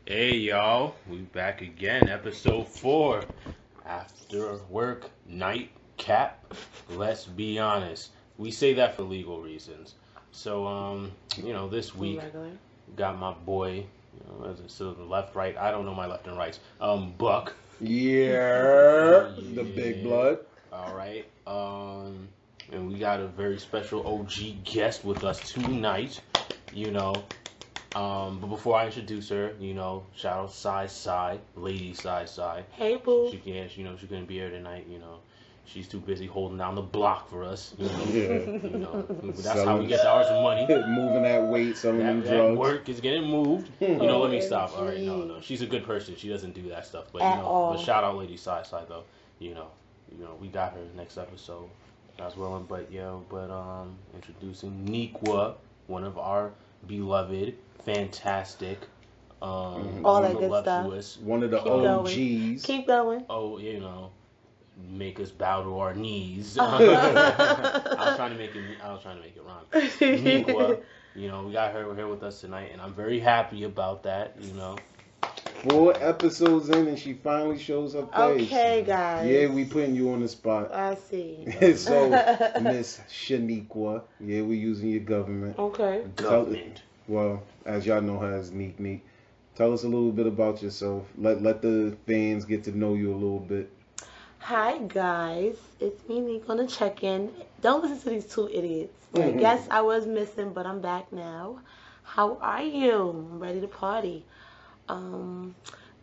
Hey y'all, we back again, episode 4. After work night cap. Let's be honest. We say that for legal reasons. So this week Regular. got my boy, so the left, right, I don't know my left and rights. Buck. Yeah, the Yeah. big blood. Alright. And we got a very special OG guest with us tonight. But before I introduce her, shout out Sai, Lady Sai. Hey, boo. She couldn't be here tonight. She's too busy holding down the block for us. Yeah. That's how we get ours money. Moving that weight, selling them That drugs. work is getting moved. Let me stop. All right, OMG. no. She's a good person. She doesn't do that stuff. But At all. but shout out Lady Sai though. We got her next episode. That's willing, but introducing Nikwa, one of our beloved, fantastic, All that good stuff. voluptuous, One of the Keep going. OGs. Keep going. make us bow to our knees. I was trying to make it rhyme. Nikwa, we got her here with us tonight, and I'm very happy about that. 4 episodes in, and she finally shows her face. Okay, guys. Yeah, we putting you on the spot. I see. So, Miss Shaniqua, yeah, we using your government. Okay. Government. Well, as y'all know her as Neek. Tell us a little bit about yourself. Let the fans get to know you a little bit. Hi, guys. It's me, Nick, on the check-in. Don't listen to these two idiots. Yes, I was missing, but I'm back now. How are you? I'm ready to party. A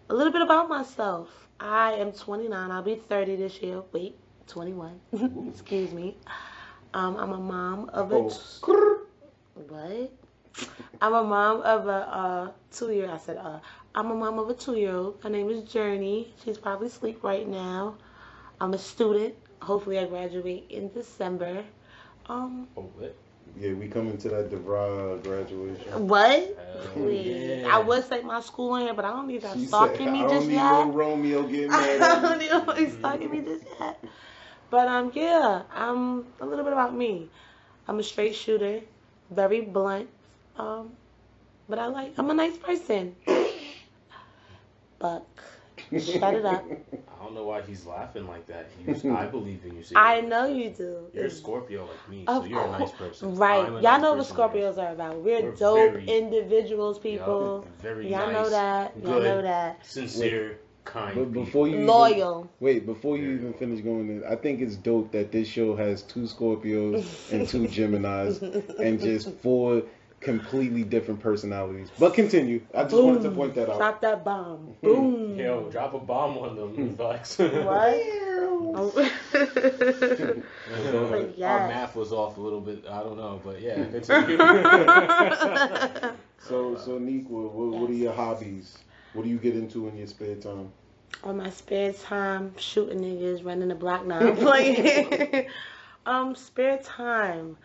little bit about myself. I am 29. I'll be 30 this year. Wait, 21. Excuse me. I'm a mom of a... What? I'm a mom of a 2-year. I'm a mom of a 2-year-old. Her name is Journey. She's probably asleep right now. I'm a student. Hopefully, I graduate in December. What? Yeah, we coming to that DeVry graduation. What? Hell Please. yeah. I would say my school on here, but I don't need that She stalking said, me I just don't need yet. no Romeo getting I mad at don't me. need nobody stalking me just yet. But yeah, I'm a little bit about me. I'm a straight shooter, very blunt. But I'm a nice person. Buck, shut it up. I don't know why he's laughing like that. I believe in you. I know you do. You're a Scorpio like me, Of so you're a nice course. person. Right. I'm a Y'all nice know what person. Scorpios are about. We're We're dope very- individuals, people. Yup, very Y'all nice, know that. Y'all good, know that. sincere, kind. But before you Loyal. before you even finish going in, I think it's dope that this show has 2 Scorpios and 2 Geminis and just 4 completely different personalities. But continue. I just wanted to point that out. Drop that bomb. Boom. Yo, drop a bomb on them, Bucks. What? Our Yes. math was off a little bit. I don't know, but yeah, continue. So Neek, what are your hobbies? What do you get into in your spare time? On my spare time, shooting niggas, running the block now. I'm playing. Spare time.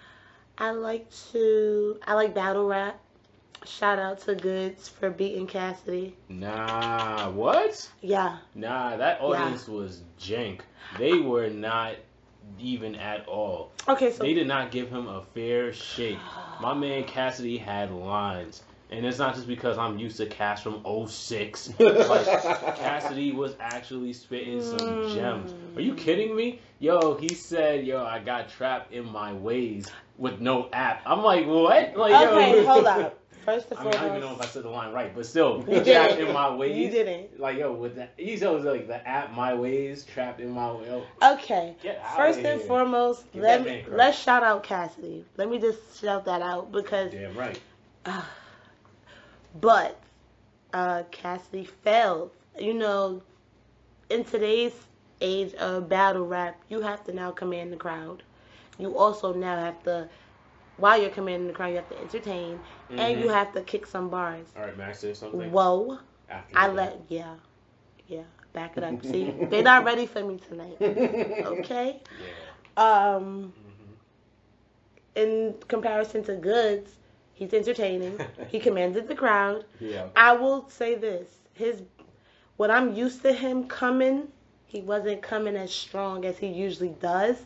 I like battle rap. Shout out to Goods for beating Cassidy. Nah, what? Yeah. Nah, that audience was jank. They were not even at all. Okay, so They did not give him a fair shake. My man Cassidy had lines. And it's not just because I'm used to Cass from 06. Like, Cassidy was actually spitting some gems. Are you kidding me? Yo, he said, I got trapped in my ways with no app. I'm like, what? Like, okay, hold up. First and I mean, I don't even know foremost, if I said the line right, but still, You trapped didn't. in my ways. You didn't. Like, with that, he's always like the app my ways, trapped in my way. okay. Get out First of and here. foremost, Give that man credit. let's shout out Cassidy. Let me just shout that out because. Damn right. But Cassidy failed. In today's age of battle rap, you have to now command the crowd. You also now have to, while you're commanding the crowd, you have to entertain and you have to kick some bars. All right, Max, say something. Whoa. After Yeah. Back it up. See, they're not ready for me tonight. Okay. Yeah. In comparison to Goods, he's entertaining. He commanded the crowd. Yeah. I will say this: what I'm used to him coming, he wasn't coming as strong as he usually does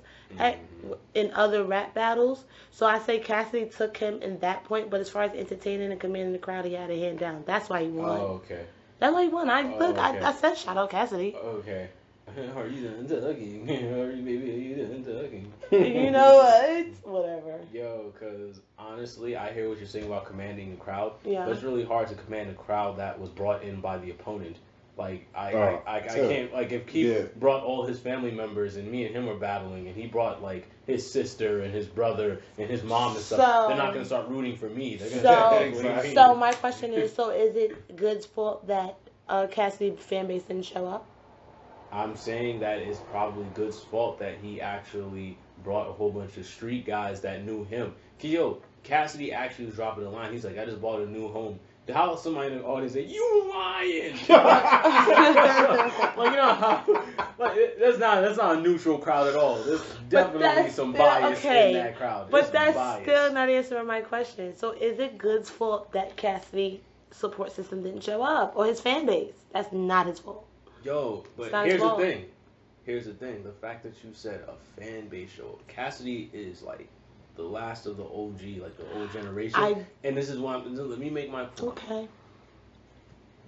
in other rap battles. So I say Cassidy took him in that point, but as far as entertaining and commanding the crowd, he had a hand down. That's why he won. Oh, okay. That's why he won. Okay. I said shout out Cassidy. Okay. Are you done ducking? Are you done ducking? You know what? Whatever. Yo, because honestly, I hear what you're saying about commanding the crowd. Yeah. But it's really hard to command a crowd that was brought in by the opponent. Like, I can't, like, if Keith brought all his family members and me and him were battling and he brought, like, his sister and his brother and his mom and stuff, they're not going to start rooting for me. They're gonna so my question is, is it Good's fault that Cassidy fan base didn't show up? I'm saying that it's probably Good's fault that he actually brought a whole bunch of street guys that knew him. Cause yo, Cassidy actually was dropping the line. He's like, I just bought a new home. How somebody in the audience say, you lying? Like, you know how, like, that's not a neutral crowd at all. There's definitely some bias in that crowd. But that's still not answering my question. So is it Good's fault that Cassidy support system didn't show up, or his fan base? That's not his fault. Yo, but here's the thing. Here's the thing. The fact that you said a fan base show. Cassidy is like the last of the OG, like the old generation. And this is why let me make my point. Okay.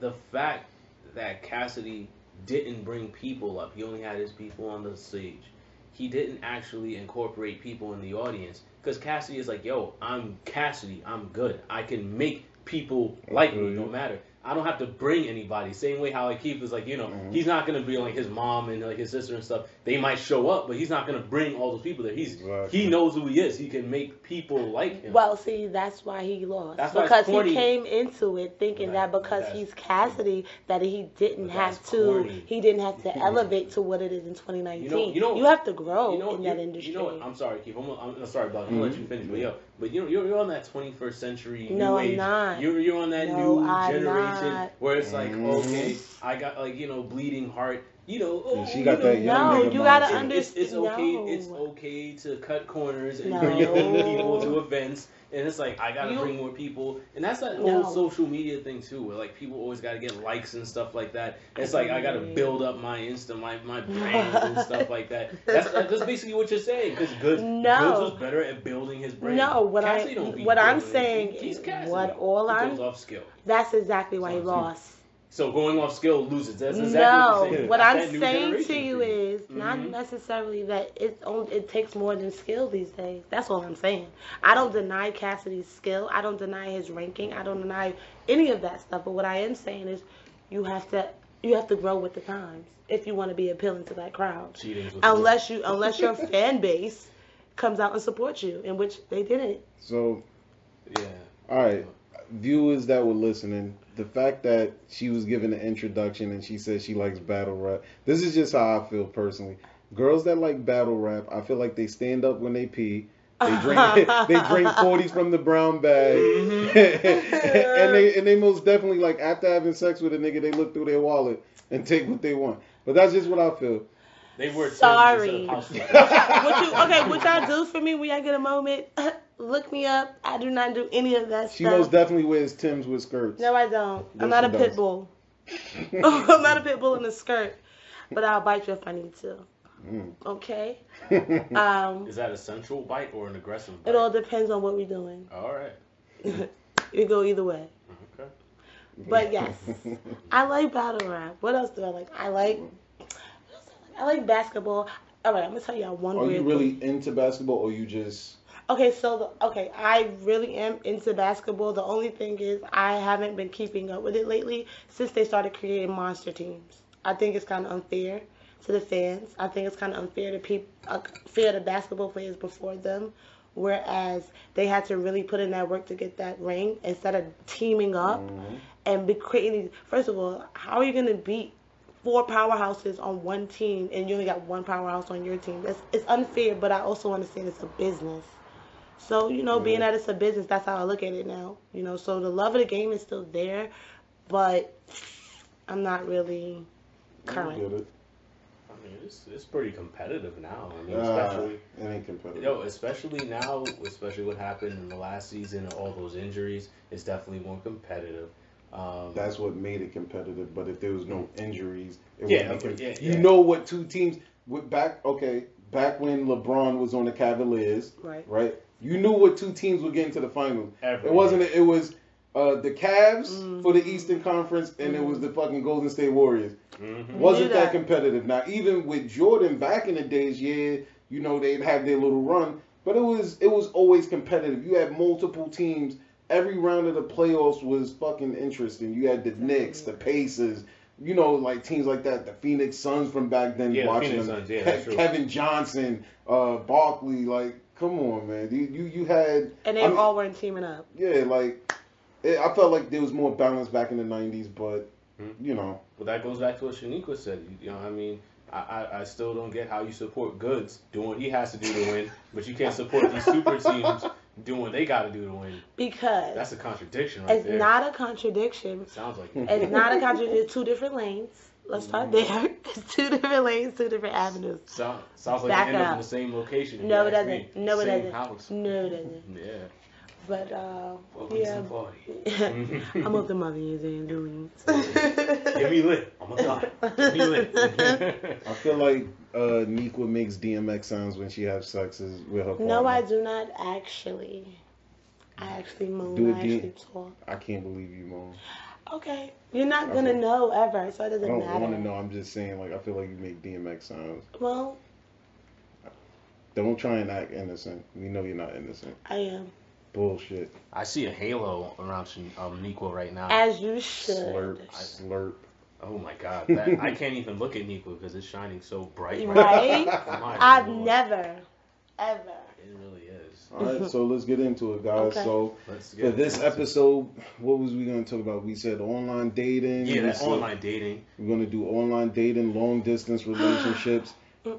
The fact that Cassidy didn't bring people up, he only had his people on the stage. He didn't actually incorporate people in the audience. Because Cassidy is like, yo, I'm Cassidy. I'm good. I can make people like me no matter. I don't have to bring anybody. Same way how like Keith is like, you know, he's not gonna be like his mom and like his sister and stuff. They might show up, but he's not gonna bring all those people there. He knows who he is. He can make people like him. Well, see, that's why he lost. Because he came into it thinking that because he's Cassidy that he didn't have to elevate to what it is in 2019. You have to grow in that industry. You know what? I'm sorry, Keith. I'm sorry about it. I'm gonna let you finish, but you're on that 21st century new age. I'm not. You're on that new generation where it's like, okay, I got like, you know, bleeding heart. You know, she got that young nigga you gotta mindset. understand. It's okay. It's okay to cut corners and bring people to events. And it's like, I gotta bring more people. And that's that whole social media thing too, where like people always gotta get likes and stuff like that. And it's like, I gotta build up my Insta, my brand and stuff like that. That's basically what you're saying. Because Goods was better at building his brand. No, what I'm saying is goes off skill. That's exactly why he lost. So going off skill loses. That's exactly what you're saying. What I'm saying to you is not necessarily that it takes more than skill these days. That's all I'm saying. I don't deny Cassidy's skill. I don't deny his ranking. I don't deny any of that stuff. But what I am saying is you have to grow with the times if you want to be appealing to that crowd. Unless your fan base comes out and supports you, in which they didn't. So, all right. Viewers that were listening, the fact that she was given an introduction and she said she likes battle rap, this is just how I feel personally. Girls that like battle rap, I feel like they stand up when they pee. They drink 40s from the brown bag, and they most definitely, like, after having sex with a nigga, they look through their wallet and take what they want. But that's just what I feel. They were sorry. What y'all do for me when y'all get a moment? Look me up. I do not do any of that stuff. She most definitely wears Timbs with skirts. No, I don't. I'm not a pit bull. I'm not a pit bull in a skirt. But I'll bite you if I need to. Okay? Is that a sensual bite or an aggressive bite? It all depends on what we're doing. All right. It go either way. Okay. But yes, I like battle rap. What else do I like? I like basketball. All right, I'm going to tell y'all one weird thing. Are you really into basketball or you just... Okay, I really am into basketball. The only thing is I haven't been keeping up with it lately since they started creating monster teams. I think it's kind of unfair to the fans. I think it's kind of unfair to basketball players before them, whereas they had to really put in that work to get that ring instead of teaming up and be creating. First of all, how are you going to beat 4 powerhouses on one team and you only got 1 powerhouse on your team? It's unfair, but I also understand it's a business. So, being that it's a business, that's how I look at it now. So the love of the game is still there, but I'm not really current. I mean, it's pretty competitive now. I mean, it ain't competitive. Especially now, especially what happened in the last season, all those injuries, it's definitely more competitive. That's what made it competitive. But if there was no injuries, it Yeah, wouldn't be yeah, You yeah. know what two teams back when LeBron was on the Cavaliers, right? You knew what two teams would get into the finals. Every It wasn't. year. It was the Cavs for the Eastern Conference, and it was the fucking Golden State Warriors. Mm-hmm. Wasn't that competitive? Now, even with Jordan back in the days, yeah, you know they'd have their little run, but it was always competitive. You had multiple teams. Every round of the playoffs was fucking interesting. You had the Knicks, the Pacers, you know, like teams like that. The Phoenix Suns from back then, Yeah, watching Phoenix them. Suns, yeah, that's true. Kevin Johnson, Barkley, like, come on, man. You had, and they all weren't teaming up. Yeah, like I felt like there was more balance back in the '90s, but you know. But that goes back to what Shaniqua said. You know, I mean, I still don't get how you support Goods doing what he has to do to win, but you can't support these super teams doing what they got to do to win. Because that's a contradiction right there. It's not a contradiction. It sounds like it's not a contradiction. It's two different lanes. Let's start there. It's two different lanes, two different avenues. Sounds like they end up in the same location. No, it doesn't. No, it doesn't. House. No, it doesn't. Yeah. But yeah, I'm up to my views and doings. Get me lit. I'm a god. Get me lit. I feel like Niqua makes DMX sounds when she has sex with her partner. No, I do not actually. I actually moan. I actually talk. I can't believe you moan. Okay, you're not gonna know ever, so it doesn't matter. I don't want to know. I'm just saying, like, I feel like you make DMX sounds. Well, don't try and act innocent. We know you're not innocent. I am. Bullshit. I see a halo around Niqua right now. As you should. Slurp. Oh my god, I can't even look at Niqua because it's shining so bright. Right? I've never, ever. It really is. All right, so let's get into it, guys. Okay. So for this episode, what was we going to talk about? We said online dating. Yeah, that's online dating. We're going to do online dating, long distance relationships,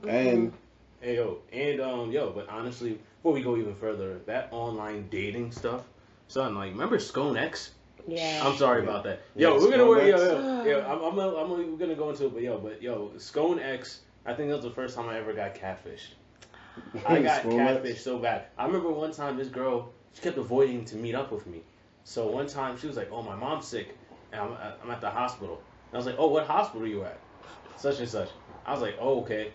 and hey yo, but honestly, before we go even further, that online dating stuff, son, like, remember Scone X? Yeah. I'm sorry about that. Yo, Yeah, we're gonna Scone X. we're gonna go into it, but yo, Scone X. I think that was the first time I ever got catfished. I got catfished so bad. I remember one time this girl, she kept avoiding to meet up with me. So one time she was like, "Oh, my mom's sick, and I'm at the hospital." And I was like, "Oh, what hospital are you at?" Such and such. I was like, "Oh, okay."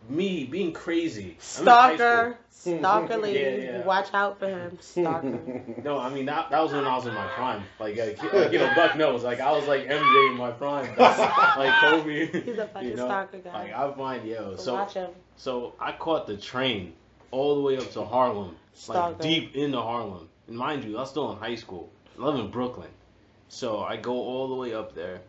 Me being crazy. Stalker lady. Yeah. Watch out for him. Stalker. No, I mean that was when I was in my prime. Like you know, Buck knows. Like I was like MJ in my prime. Like Kobe. He's a fucking stalker guy. Like I find So watch him. So I caught the train all the way up to Harlem, Stalker. like deep into Harlem. And mind you, I was still in high school. I live in Brooklyn. So I go all the way up there,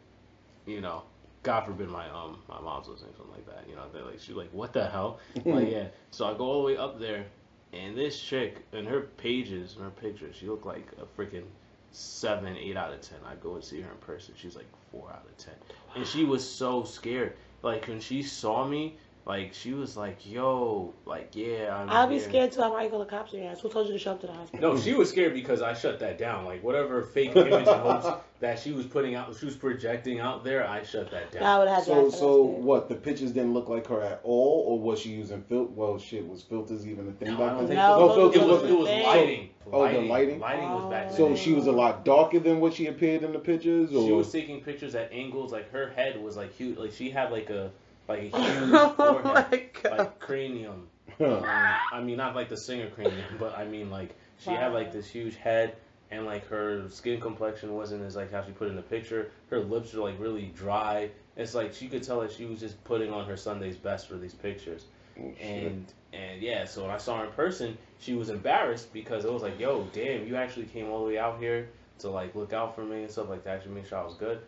you know. God forbid my mom's listening, something like that. You know, they're like, she's like, what the hell? Like, yeah. So I go all the way up there, and this chick, in her pages, in her pictures, she looked like a freaking 7, 8 out of 10. I go and see her in person. She's like 4 out of 10, and she was so scared. Like when she saw me, like she was like, "Yo, like yeah." I'll be scared too. I might call the cops on your ass. Who told you to show up to the hospital? No, she was scared because I shut that down. Like whatever fake image and hopes that she was putting out, she was projecting out there, I shut that down. I would have so what? The pictures didn't look like her at all, or was she using filter? Well, shit, was filters even a thing back then? No, filters it was wasn't. lighting. Oh, the lighting. Lighting was back then. So she was a lot darker than what she appeared in the pictures, or she was taking pictures at angles. Like her head was like huge. Like she had like a huge Oh forehead, my God. like cranium. I mean, not like the singer cranium, but I mean like she had like this huge head, and like her skin complexion wasn't as like how she put in the picture. Her lips were like really dry. It's like she could tell that she was just putting on her Sunday's best for these pictures. And yeah, so when I saw her in person, she was embarrassed because it was like, yo, damn, you actually came all the way out here to like look out for me and stuff like that, to make sure I was good.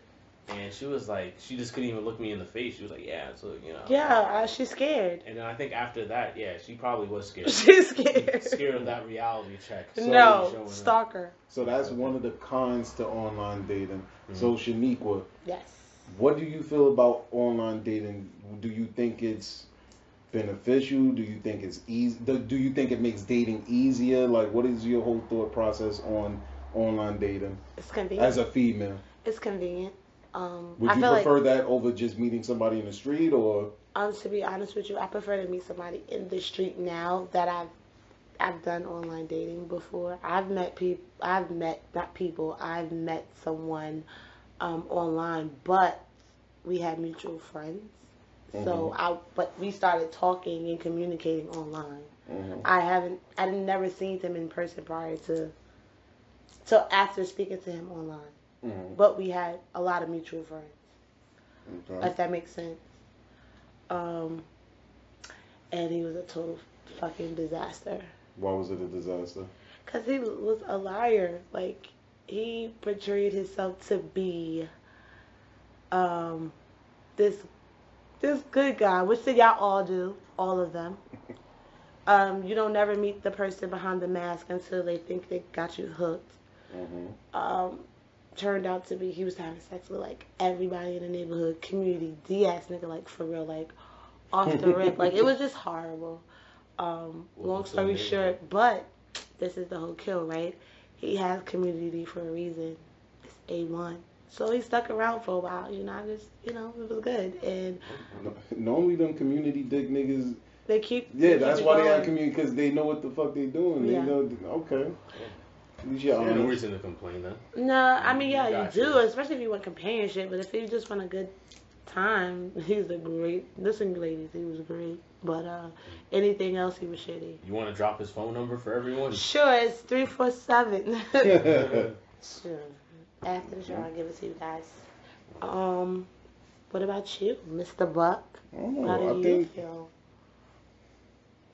And she was like, she just couldn't even look me in the face. She was like, yeah, so, you know. Yeah, she's scared. And then I think after that, yeah, she probably was scared. She's scared. Scared of that reality check. No, stalker. So that's one of the cons to online dating. Mm-hmm. So Shaniqua, yes. What do you feel about online dating? Do you think it's beneficial? Do you think it's easy? Do you think it makes dating easier? Like, what is your whole thought process on online dating? It's convenient. As a female. It's convenient. Would you prefer that over just meeting somebody in the street, or? To be honest with you, I prefer to meet somebody in the street now that I've I've done online dating before. I've met people. I've met not people. I've met someone online, but we had mutual friends. So but we started talking and communicating online. I never seen him in person prior to after speaking to him online. But we had a lot of mutual friends. If that makes sense. And he was a total fucking disaster. Why was it a disaster? Because he was a liar. Like, he portrayed himself to be this good guy, which y'all all do, all of them. You don't never meet the person behind the mask until they think they got you hooked. Turned out to be he was having sex with like everybody in the neighborhood, community, D-ass nigga, like for real, like off the rip. Like, it was just horrible. Long story short, but this is the whole kill, right? He has community for a reason. It's A1. So he stuck around for a while, it was good. And normally them community dick niggas, they keep. Yeah, that's why they have community, because they know what the fuck they doing. They know, okay. No reason to complain then. No, I mean, yeah, you do, especially if you want companionship. But if you just want a good time, he's a great. Listen, ladies, he was great. But anything else, he was shitty. You want to drop his phone number for everyone? Sure, it's 347. Sure. After the show, I'll give it to you guys. What about you, Mr. Buck? How do you feel?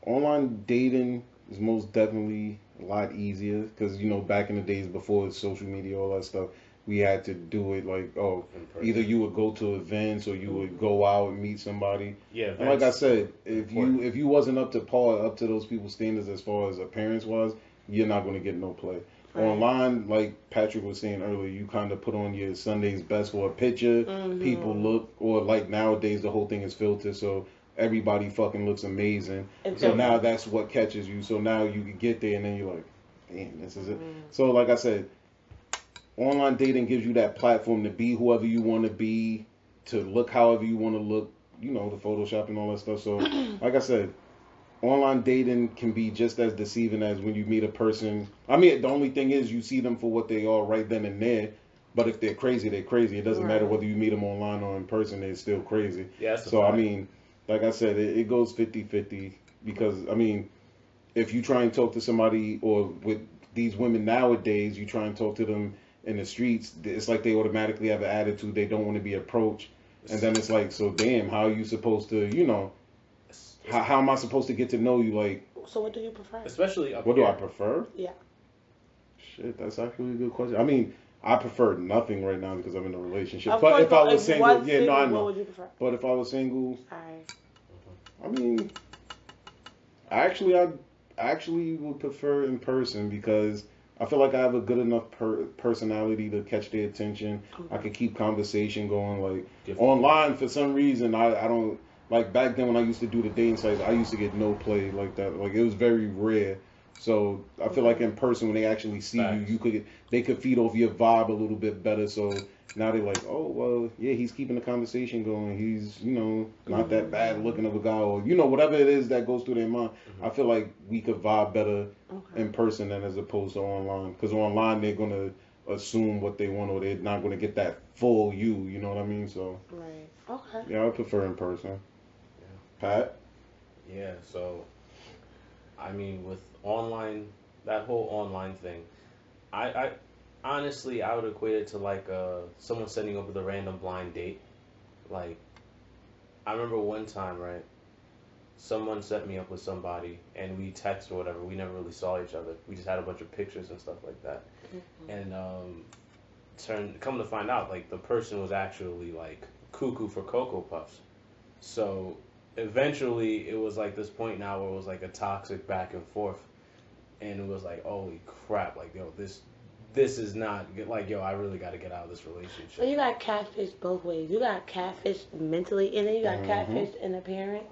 Online dating is most definitely a lot easier because, back in the days before social media, all that stuff, we had to do it like, either you would go to events or you would go out and meet somebody. Yeah. And like I said, if you wasn't up to par, up to those people's standards as far as appearance was, you're not going to get no play. Right. Online, like Patrick was saying earlier, you kind of put on your Sunday's best for a picture. People look, or like nowadays the whole thing is filtered, so everybody fucking looks amazing. So now that's what catches you. So now you can get there and then you're like, damn, this is it. So like I said, online dating gives you that platform to be whoever you want to be, to look however you want to look, the Photoshop and all that stuff. So like I said, online dating can be just as deceiving as when you meet a person. I mean, the only thing is you see them for what they are right then and there. But if they're crazy, they're crazy. It doesn't matter whether you meet them online or in person, they're still crazy. Yeah, so, I mean, like I said, it goes 50-50 because, I mean, if you try and talk to somebody, or with these women nowadays, you try and talk to them in the streets, it's like they automatically have an attitude. They don't want to be approached. And then it's like, so damn, how are you supposed to, how am I supposed to get to know you? Like, so what do you prefer? Especially what do I prefer? Yeah. Shit, that's actually a good question. I mean, I prefer nothing right now because I'm in a relationship. But if I was single, I know. What would you prefer? But if I was single, alright. I mean, I actually would prefer in person because I feel like I have a good enough personality to catch their attention. I could keep conversation going. Like online, for some reason, I don't. Like back then when I used to do the dating sites, I used to get no play like that. Like it was very rare. So I feel like in person when they actually see you, they could feed off your vibe a little bit better. So now they're like, oh well, yeah, he's keeping the conversation going. He's not that bad looking of a guy, or whatever it is that goes through their mind. I feel like we could vibe better in person than as opposed to online. Because online they're gonna assume what they want, or they're not gonna get that full you. You know what I mean? So right. Okay. Yeah, I prefer in person. Pat? Yeah, so, I mean, with online, that whole online thing, I honestly, I would equate it to like someone setting up with a random blind date. Like, I remember one time, right, someone set me up with somebody, and we texted or whatever. We never really saw each other. We just had a bunch of pictures and stuff like that. And come to find out, like, the person was actually, like, cuckoo for Cocoa Puffs. So eventually it was like this point now where it was like a toxic back and forth, and it was like, holy crap, like, yo, this is not like, yo, I really got to get out of this relationship. So you got catfish both ways. You got catfish mentally, and then you got catfish in appearance.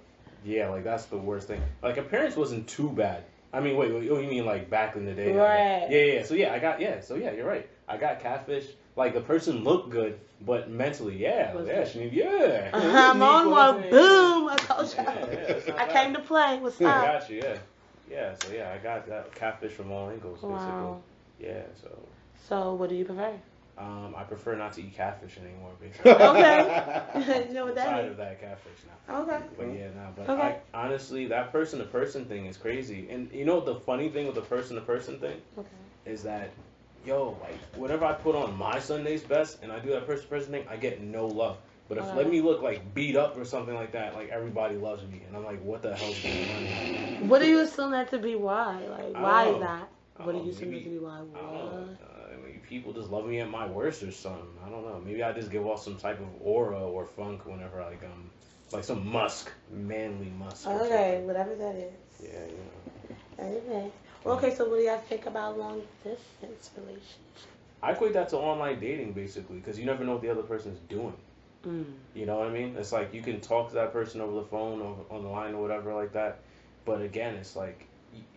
Yeah, like that's the worst thing. Like appearance wasn't too bad. I mean, wait, oh, you mean like back in the day? Right. Yeah. So yeah, you're right. I got catfish. Like the person looked good, but mentally, I'm on one. Boom! I told you. I came to play. What's up? I got you. Yeah. Yeah, so yeah, I got that catfish from all angles, basically. Wow. Yeah, so. So, what do you prefer? I prefer not to eat catfish anymore, basically. Okay. You know what I'm that tired means? of that catfish now. Okay. But yeah, nah. But Okay. I honestly, that person to person thing is crazy. And you know what the funny thing with the person to person thing Okay. is that, yo, like whenever I put on my Sunday's best and I do that person to person thing, I get no love. But if let me look like beat up or something like that, like everybody loves me, and I'm like, what the hell's going on here? What do you assume that to be? Why? Like, I why don't is know. that? I What do don't you know, assume that to maybe be? Why? I don't know. What? Maybe people just love me at my worst or something. I don't know. Maybe I just give off some type of aura or funk whenever like some musk, manly musk. Or Okay, something. whatever that is. Yeah, you know. Okay. Well, okay, so what do you guys think about long distance relationships? I equate that to online dating basically, because you never know what the other person's doing. Mm. You know what I mean? It's like you can talk to that person over the phone or on the line or whatever like that, but again, it's like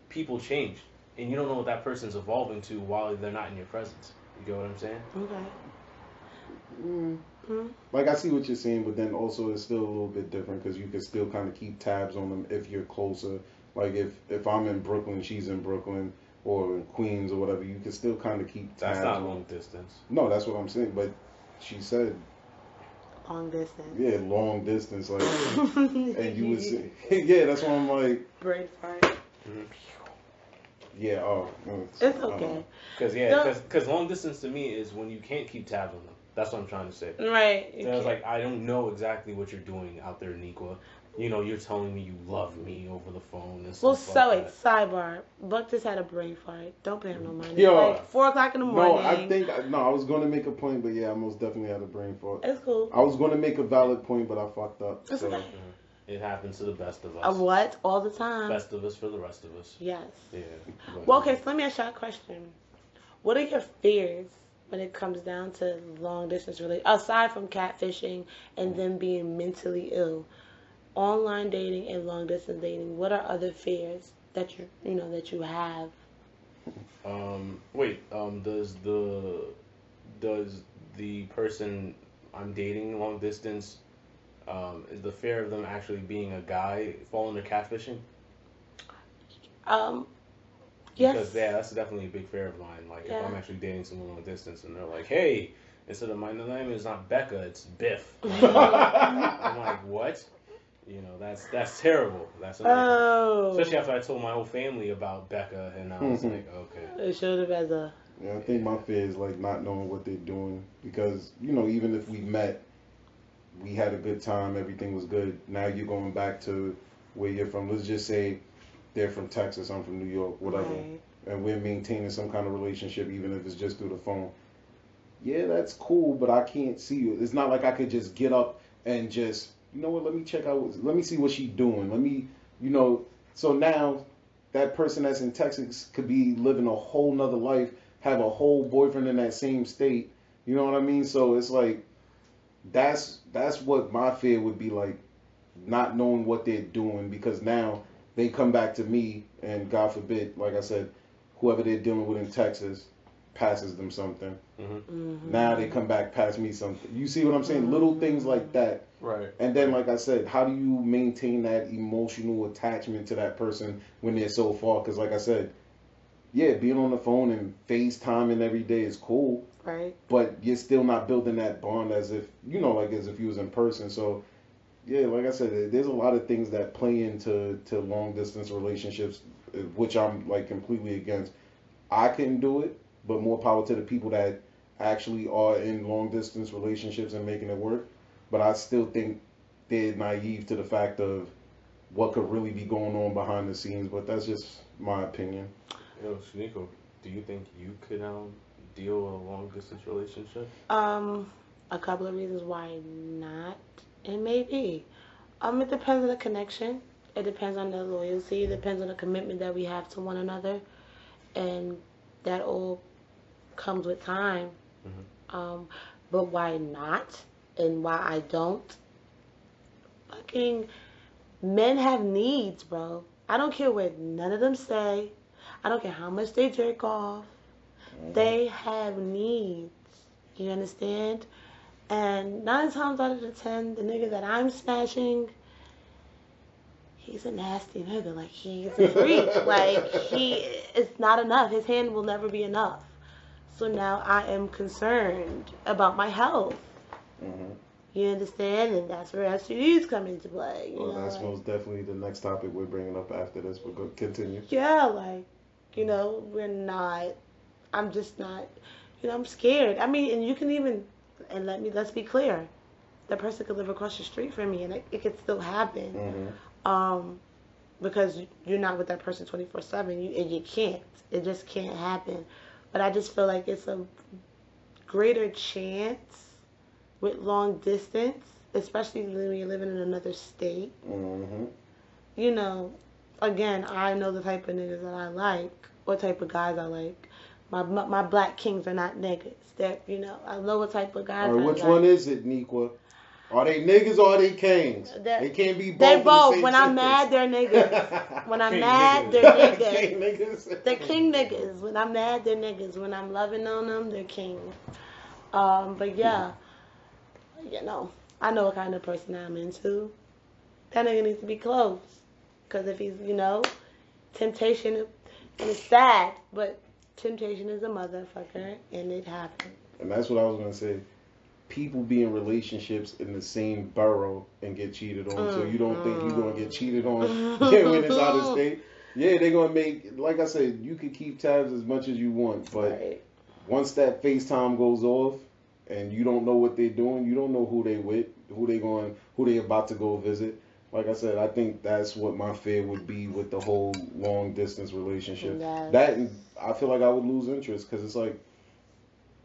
people change, and you don't know what that person's evolving to while they're not in your presence. You get what I'm saying? Okay. Like I see what you're saying, but then also it's still a little bit different because you can still kind of keep tabs on them if you're closer. Like if I'm in Brooklyn, she's in Brooklyn, or in Queens or whatever, you can still kind of keep tabs. That's not on long distance. No, that's what I'm saying. But she said long distance. Yeah, long distance, like, and you would say, yeah, that's why I'm like, brain fart. Mm-hmm. Yeah, it's okay. Because long distance to me is when you can't keep tabs on them. That's what I'm trying to say. Right. So I was like, I don't know exactly what you're doing out there, Niqua. You know, you're telling me you love me over the phone and stuff like that. Sidebar. Buck just had a brain fart. Don't pay him no mind. Yo, it's like 4 o'clock in the morning. I was going to make a point, but yeah, I most definitely had a brain fart. It's cool. I was going to make a valid point, but I fucked up. It's okay. It happens to the best of us. Of what? All the time. Best of us for the rest of us. Yes. Yeah. Well, okay, so let me ask you a question. What are your fears when it comes down to long distance relations, aside from catfishing and them being mentally ill? Online dating and long distance dating, what are other fears that you have? Does the person I'm dating long distance, is the fear of them actually being a guy fall under catfishing? Yes. Because yeah, that's definitely a big fear of mine. Like if I'm actually dating someone long distance and they're like, hey, instead of my name is not Becca, it's Biff. I'm like, what? You know, that's terrible. That's especially after I told my whole family about Becca, and I was like, okay. It should have as a. Yeah, I think my fear is like not knowing what they're doing because even if we met, we had a good time, everything was good. Now you're going back to where you're from. Let's just say they're from Texas, I'm from New York, whatever, right. And we're maintaining some kind of relationship, even if it's just through the phone. Yeah, that's cool, but I can't see you. It's not like I could just get up and just. You know what, let me check out, let me see what she's doing. Let me, so now that person that's in Texas could be living a whole nother life, have a whole boyfriend in that same state. You know what I mean? So it's like, that's what my fear would be like, not knowing what they're doing because now they come back to me and God forbid, like I said, whoever they're dealing with in Texas passes them something. Mm-hmm. Now they come back, pass me something. You see what I'm saying? Little things like that. Right. And then, like I said, how do you maintain that emotional attachment to that person when they're so far? Because, like I said, yeah, being on the phone and FaceTiming every day is cool. Right. But you're still not building that bond as if, as if you was in person. So, yeah, like I said, there's a lot of things that play into long distance relationships, which I'm like completely against. I couldn't do it, but more power to the people that actually are in long distance relationships and making it work. But I still think they're naive to the fact of what could really be going on behind the scenes. But that's just my opinion. Yo, Shaniko, do you think you could deal with a long distance relationship? A couple of reasons why not. It may be. It depends on the connection. It depends on the loyalty. It depends on the commitment that we have to one another, and that all comes with time. Mm-hmm. But why not? And why I don't? Fucking men have needs, bro. I don't care what none of them say. I don't care how much they jerk off. They have needs. You understand? And 9 times out of the 10, the nigga that I'm smashing, he's a nasty nigga. Like, he's a freak. Like, it's not enough. His hand will never be enough. So now I am concerned about my health. Mm-hmm. You understand? And that's where STDs come into play. Well, that's most definitely the next topic we're bringing up after this. We'll go continue. Yeah, like, we're not, I'm just not, I'm scared. I mean, and you can even, and let's be clear, that person could live across the street from me and it could still happen. Mm-hmm. Because you're not with that person 24/7 and you can't. It just can't happen. But I just feel like it's a greater chance with long distance, especially when you're living in another state. Mm-hmm. Again, I know the type of niggas that I like, what type of guys I like. My black kings are not niggas. They're, I know what type of guys I like. Which one is it, Nequa? Are they niggas or are they kings? They can't be both. They're both. The when I'm mad, they're niggas. When I'm mad, they're niggas. King niggas. They're king niggas. When I'm mad, they're niggas. When I'm loving on them, they're king. But yeah, I know what kind of person I'm into. That nigga needs to be close. Because if he's, temptation, and it's sad, but temptation is a motherfucker, and it happens. And that's what I was going to say. People be in relationships in the same borough and get cheated on. So you don't think you're going to get cheated on when it's out of state. Yeah, they're going to make, like I said, you can keep tabs as much as you want. But once that FaceTime goes off and you don't know what they're doing, you don't know who they with, who they about to go visit. Like I said, I think that's what my fear would be with the whole long distance relationship. Yes. That, and I feel like I would lose interest because it's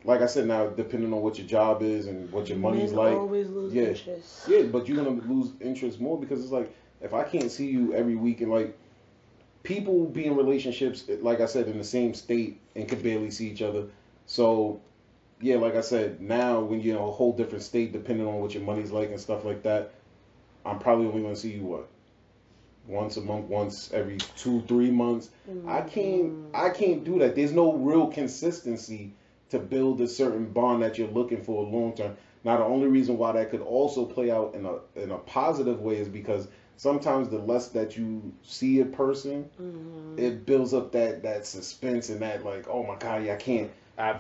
like I said, now depending on what your job is and what your money's Men like, always lose interest. Yeah, but you're gonna lose interest more because it's like if I can't see you every week and like people be in relationships, like I said, in the same state and can barely see each other. So yeah, like I said, now when you're in a whole different state, depending on what your money's like and stuff like that, I'm probably only gonna see you once a month, once every 2-3 months. Mm-hmm. I can't do that. There's no real consistency to build a certain bond that you're looking for long term. Now, the only reason why that could also play out in a positive way is because sometimes the less that you see a person, it builds up that suspense and that like, oh my God, I can't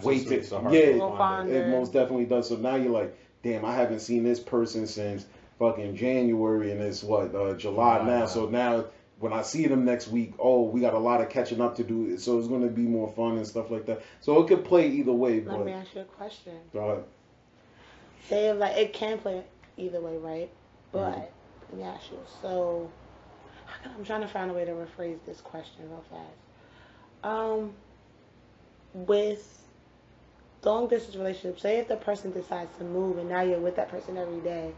wait to. It most definitely does. So now you're like, damn, I haven't seen this person since fucking January, and it's July now. So now when I see them next week, we got a lot of catching up to do. So it's going to be more fun and stuff like that. So it could play either way. Let me ask you a question. Go ahead. Say it can play either way, right? But let me ask you. So I'm trying to find a way to rephrase this question real fast. With long distance relationships, say if the person decides to move and now you're with that person every day,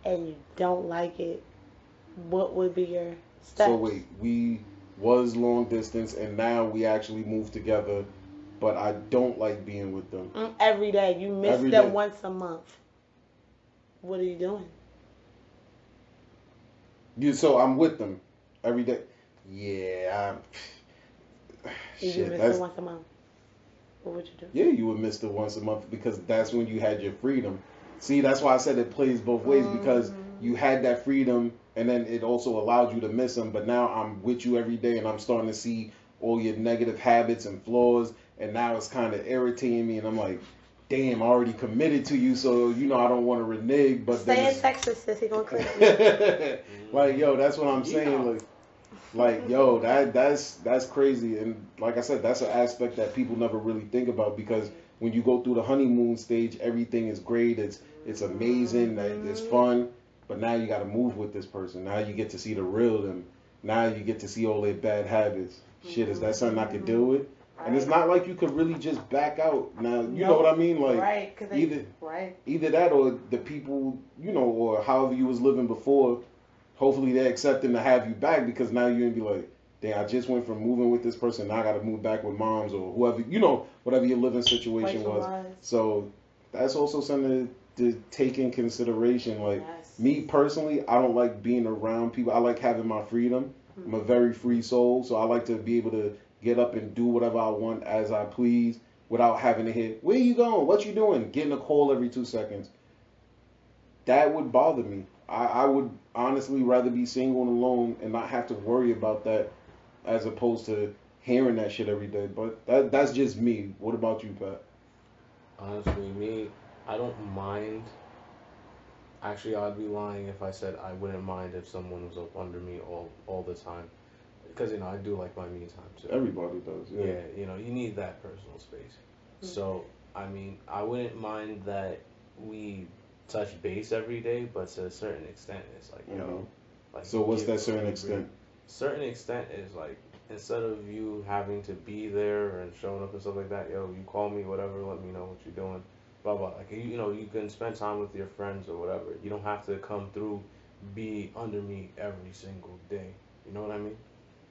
and you don't like it, what would be your steps? So wait, we was long distance and now we actually moved together, but I don't like being with them. Every day. You miss them once a month. What are you doing? So I'm with them every day. Yeah. You miss them once a month. What would you do? Yeah, you would miss them once a month because that's when you had your freedom. See, that's why I said it plays both ways because you had that freedom and then it also allowed you to miss them. But now I'm with you every day and I'm starting to see all your negative habits and flaws. And now it's kind of irritating me. And I'm like, damn, I already committed to you. So, I don't want to renege. But stay in Texas, sis. He going to click you. Like, yo, that's what I'm saying. Like, yo, that's crazy. And like I said, that's an aspect that people never really think about because when you go through the honeymoon stage, everything is great. It's amazing. It's fun. But now you got to move with this person. Now you get to see the real them. Now you get to see all their bad habits. Shit, is that something I could deal with? Right. And it's not like you could really just back out. Now, you know what I mean? Like, either that or the people, or however you was living before, hopefully they're accepting to have you back because now you're going to be like, damn, I just went from moving with this person. Now I got to move back with moms or whoever, whatever your living situation was. So that's also something to take in consideration. Like, me personally, I don't like being around people. I like having my freedom. I'm a very free soul, so I like to be able to get up and do whatever I want as I please without having to hear, where you going? What you doing? Getting a call every 2 seconds. That would bother me. I would honestly rather be single and alone and not have to worry about that as opposed to hearing that shit every day. But that's just me. What about you, Pat? Honestly, me, I don't mind. Actually, I'd be lying if I said I wouldn't mind if someone was up under me all the time. Because, I do like my me time too. Everybody does, yeah. Yeah, you need that personal space. So, I mean, I wouldn't mind that we touch base every day, but to a certain extent, it's like, like. So what's that certain extent? Certain extent is like, instead of you having to be there and showing up and stuff like that, you call me, whatever, let me know what you're doing, blah blah. Like you can spend time with your friends or whatever. You don't have to come through, be under me every single day. You know what I mean?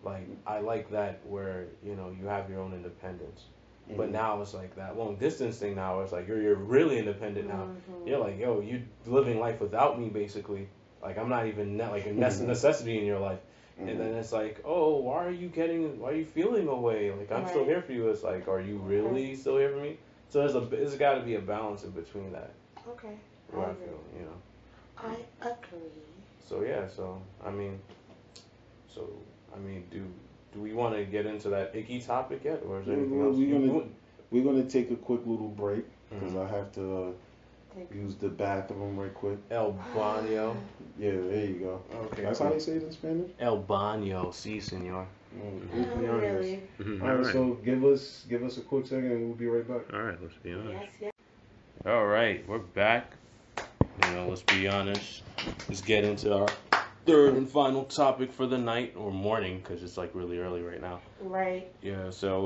Like I like that where you have your own independence. But now it's like that long distance thing. Now it's like you're really independent now. You're like, you living life without me basically. Like I'm not even like a necessity in your life. And then it's like, why are you feeling away? Like I'm still here for you. It's like, are you really still here for me? So there's got to be a balance in between that. Okay. Where I feel, I agree. So yeah, do we want to get into that icky topic yet, or is there anything else? We're gonna take a quick little break because I have to use the bathroom right quick. El baño. Yeah, there you go. Okay. That's how they say it in Spanish. El baño, sí, señor. Really? All right, so give us a quick second and we'll be right back. All right, let's be honest. Yes. All right, we're back. Let's be honest. Let's get into our third and final topic for the night or morning because it's like really early right now. Right. Yeah. So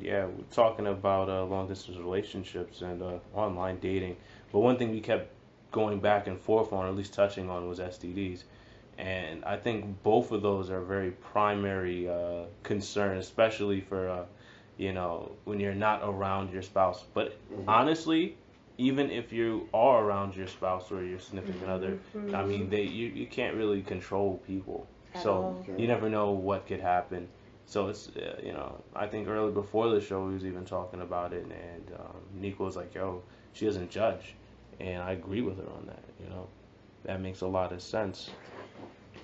we're talking about long distance relationships and online dating. But one thing we kept going back and forth on, or at least touching on, was STDs. And I think both of those are very primary concern, especially for, when you're not around your spouse. But honestly, even if you are around your spouse or your significant other, I mean, you can't really control people. So you never know what could happen. So it's, I think earlier before the show, we was even talking about it. And Nico was like, she doesn't judge. And I agree with her on that, That makes a lot of sense.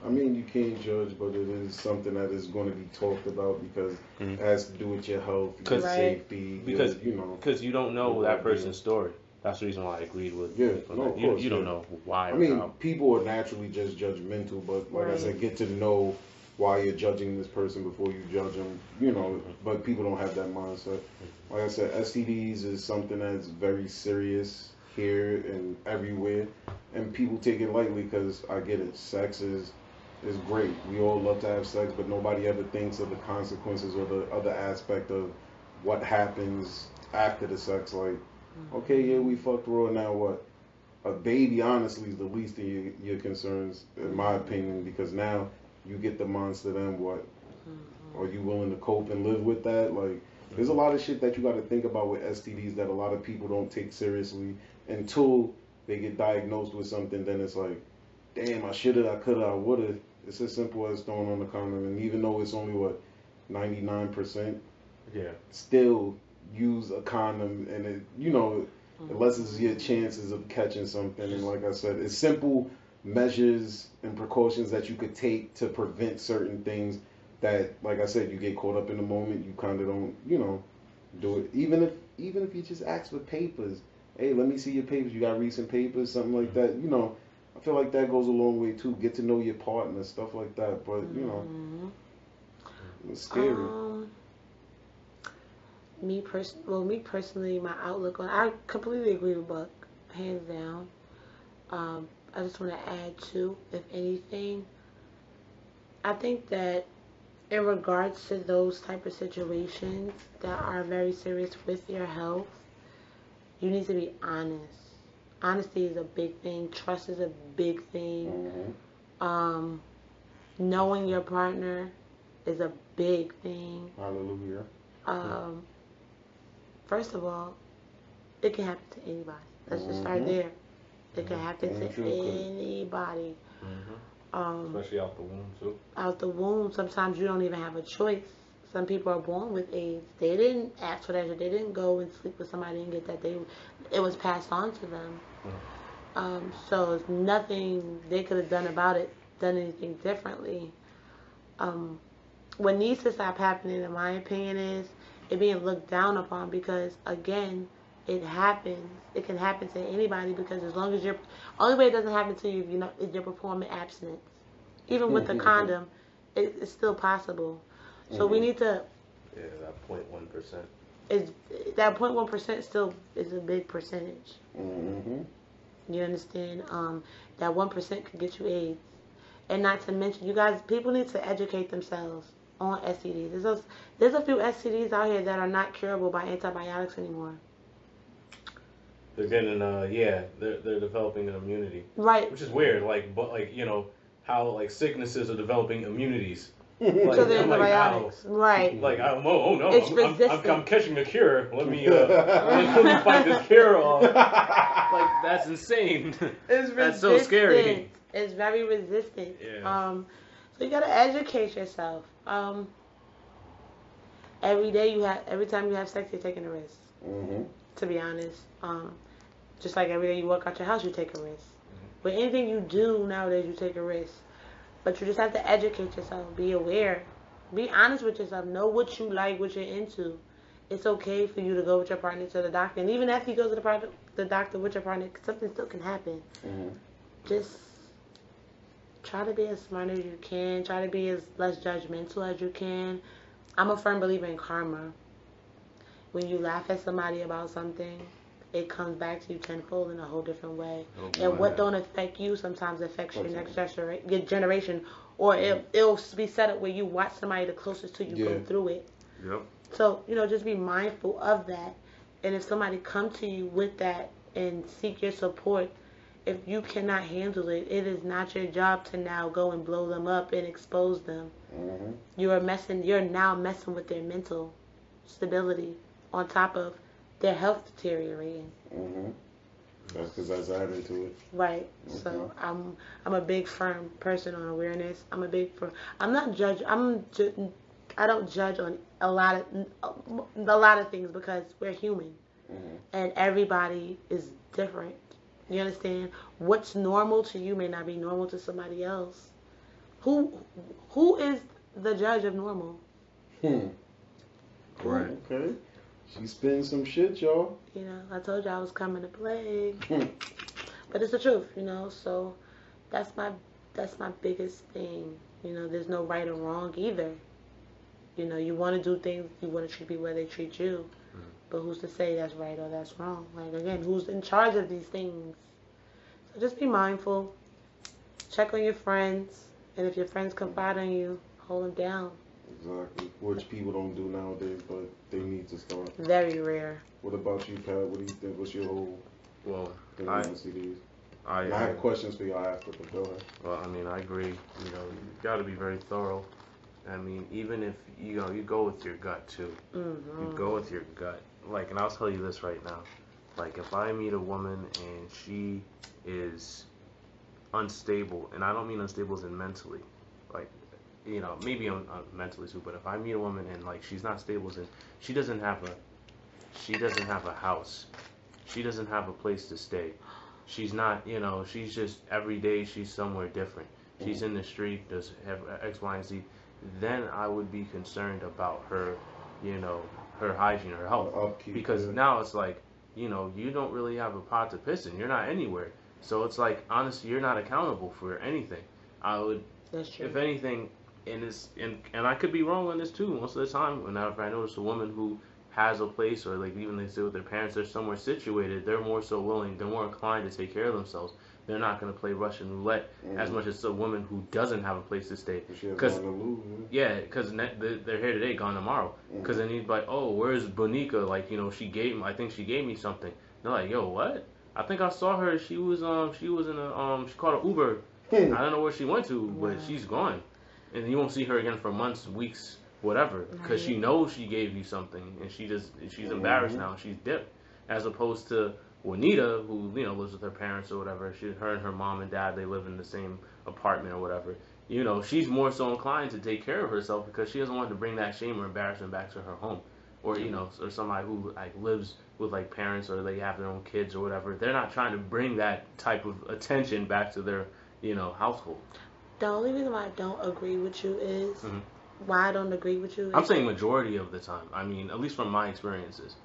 I mean, you can't judge, but it is something that is going to be talked about because it has to do with your health, your safety. Because you don't know that person's story. That's the reason why I agreed with. Yeah, no, of course. You don't know why. I mean, people are naturally just judgmental, but like I said, get to know why you're judging this person before you judge them. But people don't have that mindset. Like I said, STDs is something that's very serious here and everywhere, and people take it lightly because I get it. Sex is great. We all love to have sex, but nobody ever thinks of the consequences or the other aspect of what happens after the sex. Like, okay, yeah, we fucked raw, now what? A baby, honestly, is the least of your concerns, in my opinion, because now you get the monster, then what? Are you willing to cope and live with that? Like, there's a lot of shit that you got to think about with STDs that a lot of people don't take seriously until they get diagnosed with something. Then it's like, damn, I shoulda, I coulda, I woulda. It's as simple as throwing on the condom, and even though it's only 99%, still use a condom, and it, it lessens your chances of catching something. And like I said, it's simple measures and precautions that you could take to prevent certain things that, like I said, you get caught up in the moment, you kind of don't, do it. Even if you just ask for papers, hey, let me see your papers, you got recent papers, something like that, I feel like that goes a long way too. Get to know your partner, stuff like that. But it's scary. Me personally, my outlook on, I completely agree with Buck, hands down. I just want to add too, if anything, I think that in regards to those type of situations that are very serious with your health, you need to be honest. Honesty is a big thing. Trust is a big thing. Knowing your partner is a big thing. Hallelujah. First of all, it can happen to anybody. Let's just start there. It can happen to anybody. Especially out the womb too. Out the womb, sometimes you don't even have a choice. Some people are born with AIDS. They didn't ask for that. They didn't go and sleep with somebody and get that. It was passed on to them. So it's nothing they could have done about it, done anything differently. Um, what needs to stop happening, in my opinion, is it being looked down upon because, again, it happens. It can happen to anybody because as long as you're, only way it doesn't happen to you, you know, is you're performing abstinence. Even with the condom, it's still possible. So we need to. Yeah, that 0.1%. Is that 0.1% still is a big percentage? Mm-hmm. You understand? That 1% could get you AIDS, and not to mention, you guys, people need to educate themselves on STDs. There's a few STDs out here that are not curable by antibiotics anymore. They're getting, they're developing an immunity, Right. which is weird. Like, but like how like sicknesses are developing immunities. Like, so the antibiotics, right? Like, oh no, I'm catching a cure. Let me fight this cure off. Like, that's insane. It's that's so scary. It's very resistant. Yeah. So you gotta educate yourself. Every time you have sex, you're taking a risk. Mm-hmm. To be honest, just like every day you walk out your house, you take a risk. With anything you do nowadays, you take a risk. But you just have to educate yourself. Be aware. Be honest with yourself. Know what you like, what you're into. It's okay for you to go with your partner to the doctor. And even after you go to the doctor with your partner, something still can happen. Mm-hmm. Just try to be as smart as you can. Try to be as less judgmental as you can. I'm a firm believer in karma. When you laugh at somebody about something, it comes back to you tenfold in a whole different way. And what don't affect you sometimes affects your next generation. Or it'll be set up where you watch somebody the closest to you go through it. Yep. So, just be mindful of that. And if somebody come to you with that and seek your support, if you cannot handle it, it is not your job to now go and blow them up and expose them. Mm-hmm. You're now messing with their mental stability on top of their health deteriorating. Mm-hmm. That's because that's added to it. Right. Mm-hmm. So I'm a big firm person on awareness. I'm not judge. I don't judge on a lot of things because we're human, and everybody is different. You understand? What's normal to you may not be normal to somebody else. Who is the judge of normal? Right. Okay. She's spitting some shit, y'all. I told you I was coming to play. But it's the truth, so that's my biggest thing. There's no right or wrong either. You want to do things, you want to treat people where they treat you. But who's to say that's right or that's wrong? Like, again, who's in charge of these things? So just be mindful. Check on your friends. And if your friends confide on you, hold them down. Exactly. Which people don't do nowadays, but they need to start. Very rare. What about you, Pat? What do you think? What's your whole thing on CDs? I have questions for y'all after, but go ahead. Well, I agree. You got to be very thorough. Even if you go with your gut too. Mm-hmm. You go with your gut. Like, and I'll tell you this right now. Like, if I meet a woman and she is unstable, and I don't mean unstable as in mentally, like, maybe mentally too. But if I meet a woman and like she's not stable, as in she doesn't have a house, she doesn't have a place to stay. She's not, she's just every day she's somewhere different. She's in the street, does have X, Y, and Z. Then I would be concerned about her, her hygiene, her health. Upkeep, because now it's like, you don't really have a pot to piss in. You're not anywhere. So it's like, honestly, you're not accountable for anything. I would, that's true. If anything, and I could be wrong on this too. Most of the time, whenever I notice a woman who has a place, or like even they stay with their parents, they're somewhere situated, they're more inclined to take care of themselves. They're not going to play Russian roulette as much as a woman who doesn't have a place to stay. Because they're here today, gone tomorrow. Because then he's like, oh, where's Bonica? Like, I think she gave me something. They're like, yo, what? I think I saw her. She was in a she called an Uber. I don't know where she went to, but she's gone, and you won't see her again for months, weeks, whatever, because she knows she gave you something, and she's embarrassed now. She's dipped, as opposed to Juanita, who lives with her parents or whatever. Her and her mom and dad, they live in the same apartment or whatever. She's more so inclined to take care of herself because she doesn't want to bring that shame or embarrassment back to her home, or or somebody who like lives with like parents or they have their own kids or whatever, they're not trying to bring that type of attention back to their, household. The only reason why I don't agree with you is Hmm. why I don't agree with you. I'm saying majority of the time. I mean, at least from my experiences.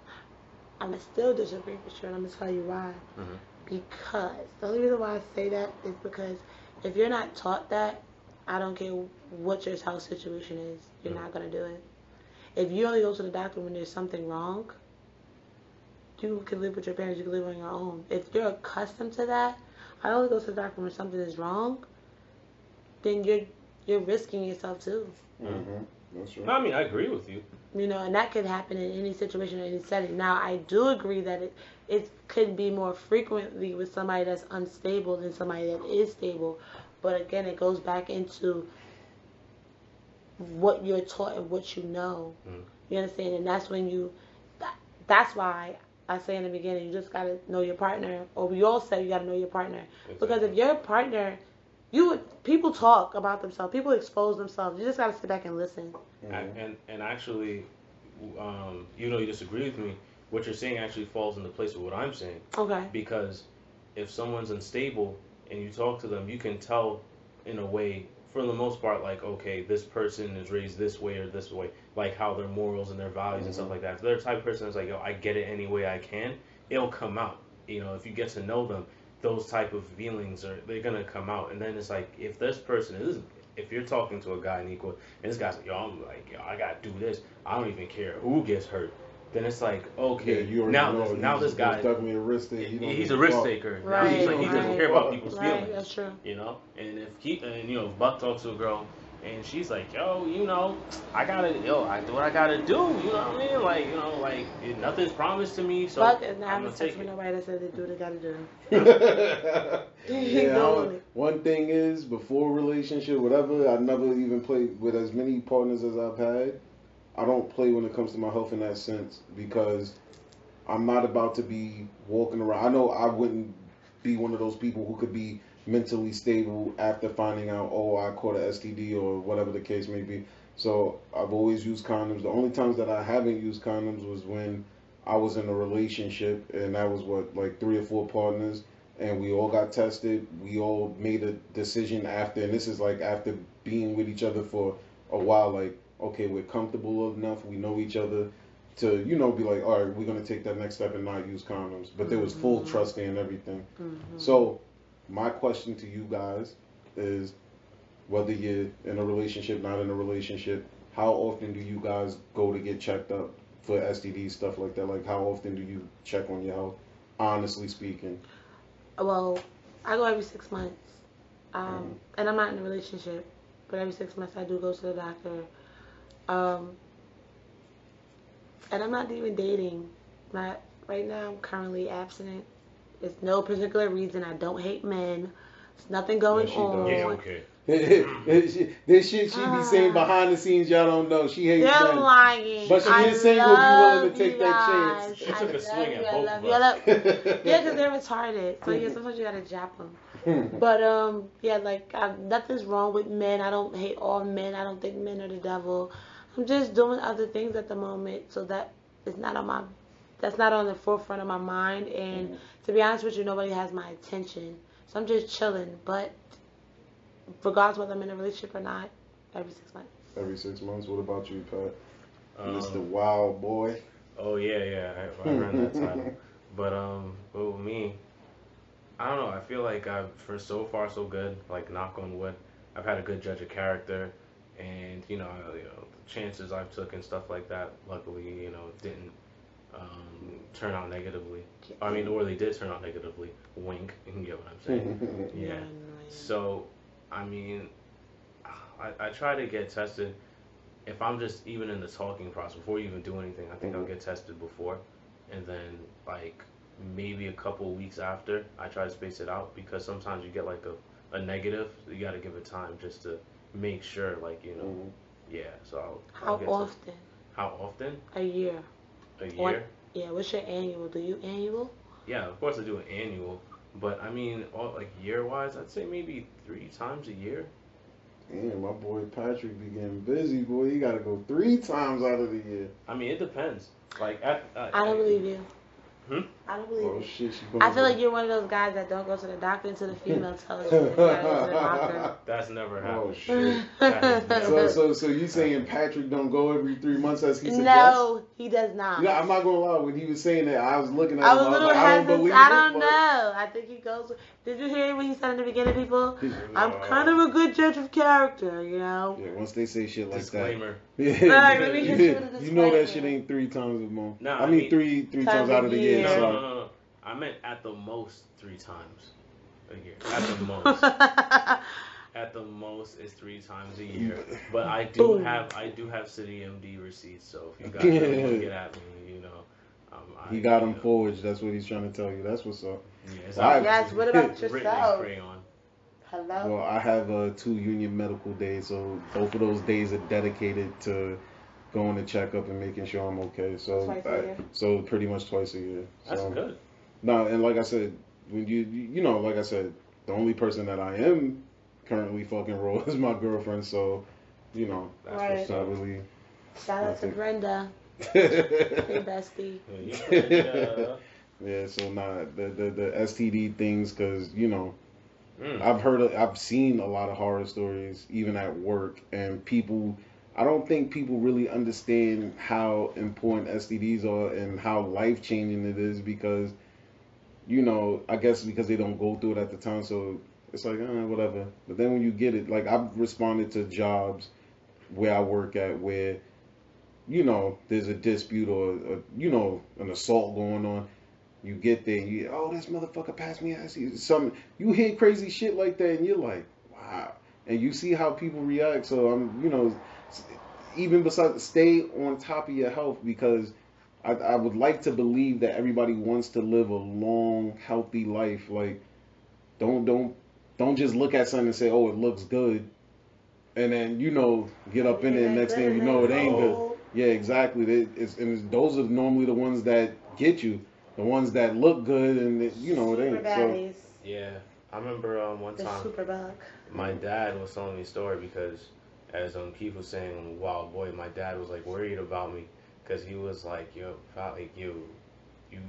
I'm gonna still disagree with you, and I'm gonna tell you why. Hmm. Because the only reason why I say that is because if you're not taught that, I don't care what your health situation is, you're not gonna do it. If you only go to the doctor when there's something wrong, you can live with your parents, you can live on your own. If you're accustomed to that, I only go to the doctor when something is wrong, then you're risking yourself too. Mm-hmm. That's right. No, I mean, I agree with you. And that could happen in any situation or any setting. Now, I do agree that it could be more frequently with somebody that's unstable than somebody that is stable. But again, it goes back into what you're taught and what you know. Mm. You understand? And that's when that's why I say in the beginning, you just got to know your partner. Or we all say you got to know your partner. Exactly. Because if your partner, people talk about themselves. People expose themselves. You just got to sit back and listen. Mm-hmm. And actually, you disagree with me. What you're saying actually falls into place with what I'm saying. Okay. Because if someone's unstable and you talk to them, you can tell in a way, for the most part, like, okay, this person is raised this way or this way, like how their morals and their values and stuff like that. If they're the type of person that's like, yo, I get it any way I can, it'll come out. If you get to know them, those type of feelings they're gonna come out. And then it's like, if this person is, if you're talking to a guy in equal, and this guy's like, yo, I gotta do this, I don't even care who gets hurt. Then it's like, okay, now this guy definitely a risk taker. He's a risk taker. Right, He's like, he doesn't care about people's feelings. That's true. And if Buck talks to a girl and she's like, yo, I do what I gotta do. You know what I mean? Like nothing's promised to me, so Buck is not I'm having gonna sex take with it. nobody that says they do what they gotta do. One thing is, before a relationship, whatever, I never even played with as many partners as I've had. I don't play when it comes to my health in that sense because I'm not about to be walking around. I know I wouldn't be one of those people who could be mentally stable after finding out, oh, I caught an STD or whatever the case may be. So I've always used condoms. The only times that I haven't used condoms was when I was in a relationship, and that was like 3 or 4 partners, and we all got tested. We all made a decision after, and this is like after being with each other for a while, like, okay, we're comfortable enough, we know each other to, be like, all right, we're going to take that next step and not use condoms. But there was full trust and everything. Mm-hmm. So my question to you guys is, whether you're in a relationship, not in a relationship, how often do you guys go to get checked up for STD, stuff like that? Like, how often do you check on your health, honestly speaking? Well, I go every 6 months. And I'm not in a relationship, but every 6 months I do go to the doctor. And I'm not even dating. Right now, I'm currently abstinent. There's no particular reason. I don't hate men. There's nothing going on. Yeah, okay. This shit she be saying behind the scenes, y'all don't know. She hates They're men. lying. But she is single, be willing to take that chance. She took a swing at both of us. us. Yeah, because they're retarded. So yeah, sometimes you gotta jap them. But yeah, like nothing's wrong with men. I don't hate all men. I don't think men are the devil. I'm just doing other things at the moment, so that is not on that's not on the forefront of my mind. And to be honest with you, nobody has my attention. So I'm just chilling. But regardless whether I'm in a relationship or not, every 6 months. Every 6 months. What about you, Pat? Mr. Wild Boy. Oh yeah, I earned that title. But with me, I don't know. I feel like for so far so good. Like, knock on wood, I've had a good judge of character, and the chances I've took and stuff like that. Luckily, didn't turn out negatively. I mean, or they did turn out negatively. Wink. You can get what I'm saying. Yeah. So, I mean, I try to get tested. If I'm just even in the talking process before you even do anything, I think I'll get tested before, and then like maybe a couple of weeks after, I try to space it out because sometimes you get like a negative. You got to give it time just to make sure, like yeah. So How often? How often? A year. A year? Yeah. What's your annual? Do you annual? Yeah, of course I do an annual, but I mean, like year-wise, I'd say maybe 3 times a year. Damn, my boy Patrick be getting busy, boy. You gotta go 3 times out of the year. I mean, it depends. Like, I don't believe you. I don't believe Oh it. shit, I feel like you're one of those guys that don't go to the doctor until the female tells you that you gotta go to the doctor. That's never Oh happened. shit. That has never So you saying Patrick don't go every 3 months as he suggests? No, he does not. Yeah, I'm not gonna lie. When he was saying that, I was looking at I him. was a I was little like, I don't hesitant. believe I it. don't But know. I think he goes. Did you hear what he said in the beginning, people? No. I'm kind of a good judge of character, you know. yeah, once they say shit like Disclaimer. that, yeah, Alright, let me hit you with a you know that disclaimer. shit ain't 3 times a month. Nah, I mean three times out of the year. Yeah. No, Sorry. no. I meant at the most 3 times a year. At the most. At the most is 3 times a year. But I do have City MD receipts. So if you guys really want to get at me, you know, He got them forged. That's what he's trying to tell you. That's what's up. Yeah, Yes, what about written in yourself? crayon. Hello. Well, I have 2 union medical days, so both of those days are dedicated to going to check up and making sure I'm okay. So, Twice a year? So pretty much twice a year. That's So, good. no, and like I said, when you know, like I said, the only person that I am currently fucking raw is my girlfriend. So, you know, That's Right. what's so I up. really. Shout out to Nothing. Brenda. Hey, bestie. Yeah. Yeah, so the STD things, because you know, Mm. I've seen a lot of horror stories even at work, and people. I don't think people really understand how important STDs are and how life changing it is because, you know, I guess because they don't go through it at the time, so it's like whatever. But then when you get it, like I've responded to jobs where I work at where, you know, there's a dispute or you know, an assault going on. You get there, and this motherfucker passed me ass. You hear crazy shit like that, and you're like, wow. And you see how people react. So I'm, you know, even besides, stay on top of your health because I would like to believe that everybody wants to live a long, healthy life. Like, don't just look at something and say, oh, it looks good, and then you know, get up in there. And next thing you know, it ain't good. Yeah, exactly. Those are normally the ones that get you. The ones that look good and you know it ain't. So Yeah, I remember one The time super bug. my dad was telling me a story because as Keith was saying on Wild Boy, my dad was like worried about me because he was like, yo, you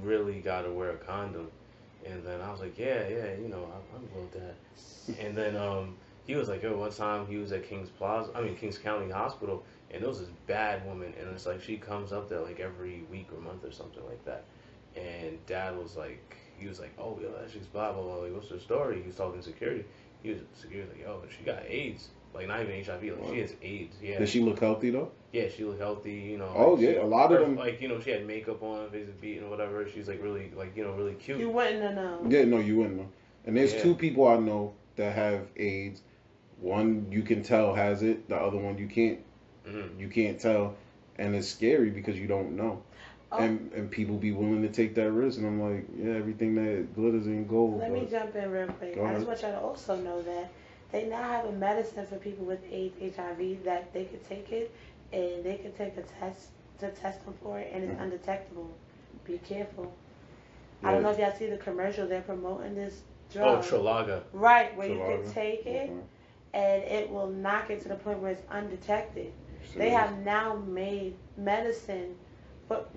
really gotta wear a condom, and then I was like, yeah, you know, I'm well, Dad, and then he was like, yo, one time he was at Kings County Hospital, and there was this bad woman, and it's like she comes up there like every week or month or something like that. And Dad was like, oh, yo, that chick's blah, blah, blah. Like, what's her story? He was talking to security. Security was like, yo, she got AIDS. Like, not even HIV. Like, she has AIDS. Yeah. Does she look healthy, though? Yeah, she looked healthy, you know. Oh, like, yeah, a lot of them. Like, you know, she had makeup on, face is beaten or whatever. She's, like, really, like, you know, really cute. You wouldn't have known. Yeah, no, you wouldn't know. And there's Yeah. 2 people I know that have AIDS. One you can tell has it. The other one you can't. Mm-hmm. You can't tell. And it's scary because you don't know. Oh. And people be willing to take that risk, and I'm like, yeah, everything that glitters ain't gold. Let me jump in real quick. I just want y'all to also know that they now have a medicine for people with AIDS, HIV, that they could take it and they could take a test to test them for it, and it's undetectable. Be careful. I don't know if y'all see the commercial. They're promoting this drug. Oh, Tralaga. Right, where you Tralaga. can take it and it will knock it to the point where it's undetected. They have now made medicine, but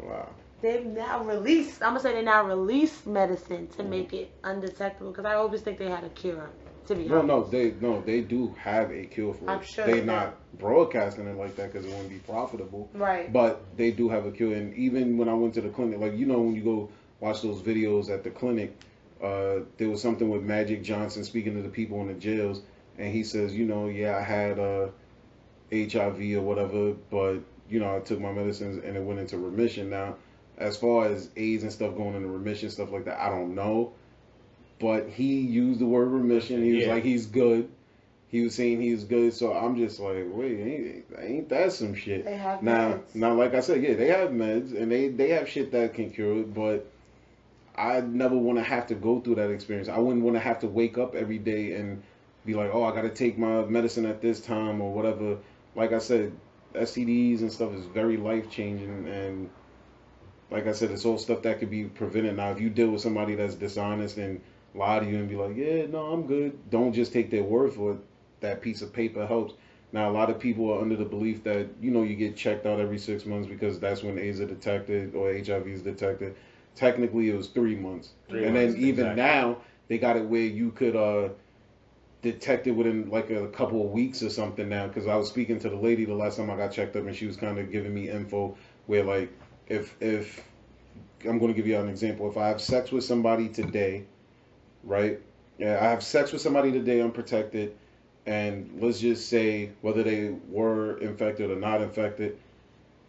they've now released, I'm going to say they now released medicine to make it undetectable, because I always think they had a cure, to be honest. They do have a cure for it. I'm sure They're they not broadcasting it like that because it wouldn't be profitable. Right. But they do have a cure. And even when I went to the clinic, like, you know, when you go watch those videos at the clinic, there was something with Magic Johnson speaking to the people in the jails, and he says, you know, yeah, I had HIV or whatever, but, you know, I took my medicines and it went into remission. Now, as far as AIDS and stuff going into remission, stuff like that, I don't know. But he used the word remission. He was like, he's good. He was saying he's good. So I'm just like, wait, ain't that some shit? They have now, meds. Now, like I said, yeah, they have meds and they have shit that can cure it, but I never want to have to go through that experience. I wouldn't want to have to wake up every day and be like, oh, I got to take my medicine at this time or whatever. Like I said, STDs and stuff is very life-changing, and like I said, it's all stuff that could be prevented. Now, if you deal with somebody that's dishonest and lie to you and be like, yeah, no, I'm good, don't just take their word for it. That piece of paper helps. Now, a lot of people are under the belief that, you know, you get checked out every 6 months because that's when AIDS are detected or HIV is detected. technically it was 3 months. And then even now they got it where you could detect it within like a couple of weeks or something now. Because I was speaking to the lady the last time I got checked up, and she was kind of giving me info where like if I'm going to give you an example. If I have sex with somebody today, right? Yeah, I have sex with somebody today unprotected, and let's just say whether they were infected or not infected,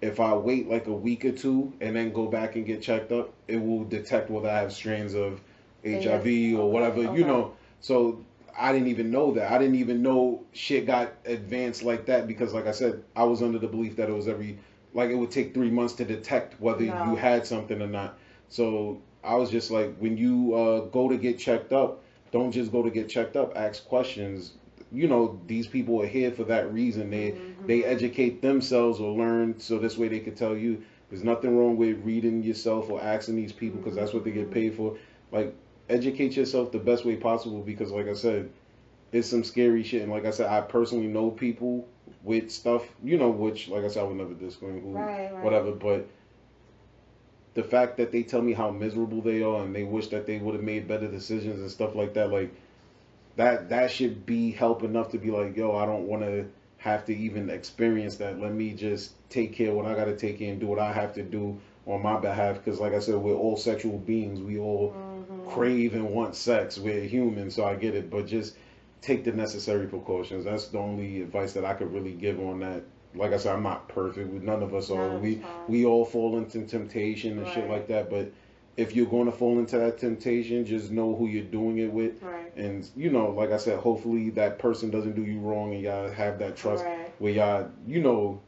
if I wait like a week or two and then go back and get checked up, it will detect whether I have strands of HIV or whatever, you know. So I didn't even know that. I didn't even know shit got advanced like that because, like I said, I was under the belief that it was it would take 3 months to detect whether you had something or not. So I was just like, when you go to get checked up, don't just go to get checked up. Ask questions. You know, these people are here for that reason. They educate themselves or learn so this way they could tell you. There's nothing wrong with reading yourself or asking these people because that's what they get paid for. Like, educate yourself the best way possible because, like I said, it's some scary shit. And like I said, I personally know people with stuff, you know, which, like I said, I would never disclaim who, whatever. But the fact that they tell me how miserable they are and they wish that they would have made better decisions and stuff like that, like, that should be help enough to be like, yo, I don't want to have to even experience that. Let me just take care of what I got to take care and do what I have to do on my behalf. Because like I said, we're all sexual beings. We all crave and want sex. We're human, so I get it. But just take the necessary precautions. That's the only advice that I could really give on that. Like I said, I'm not perfect. None of us are. We all fall into temptation and shit like that. But if you're going to fall into that temptation, just know who you're doing it with. And, you know, like I said, hopefully that person doesn't do you wrong and y'all have that trust where y'all, you know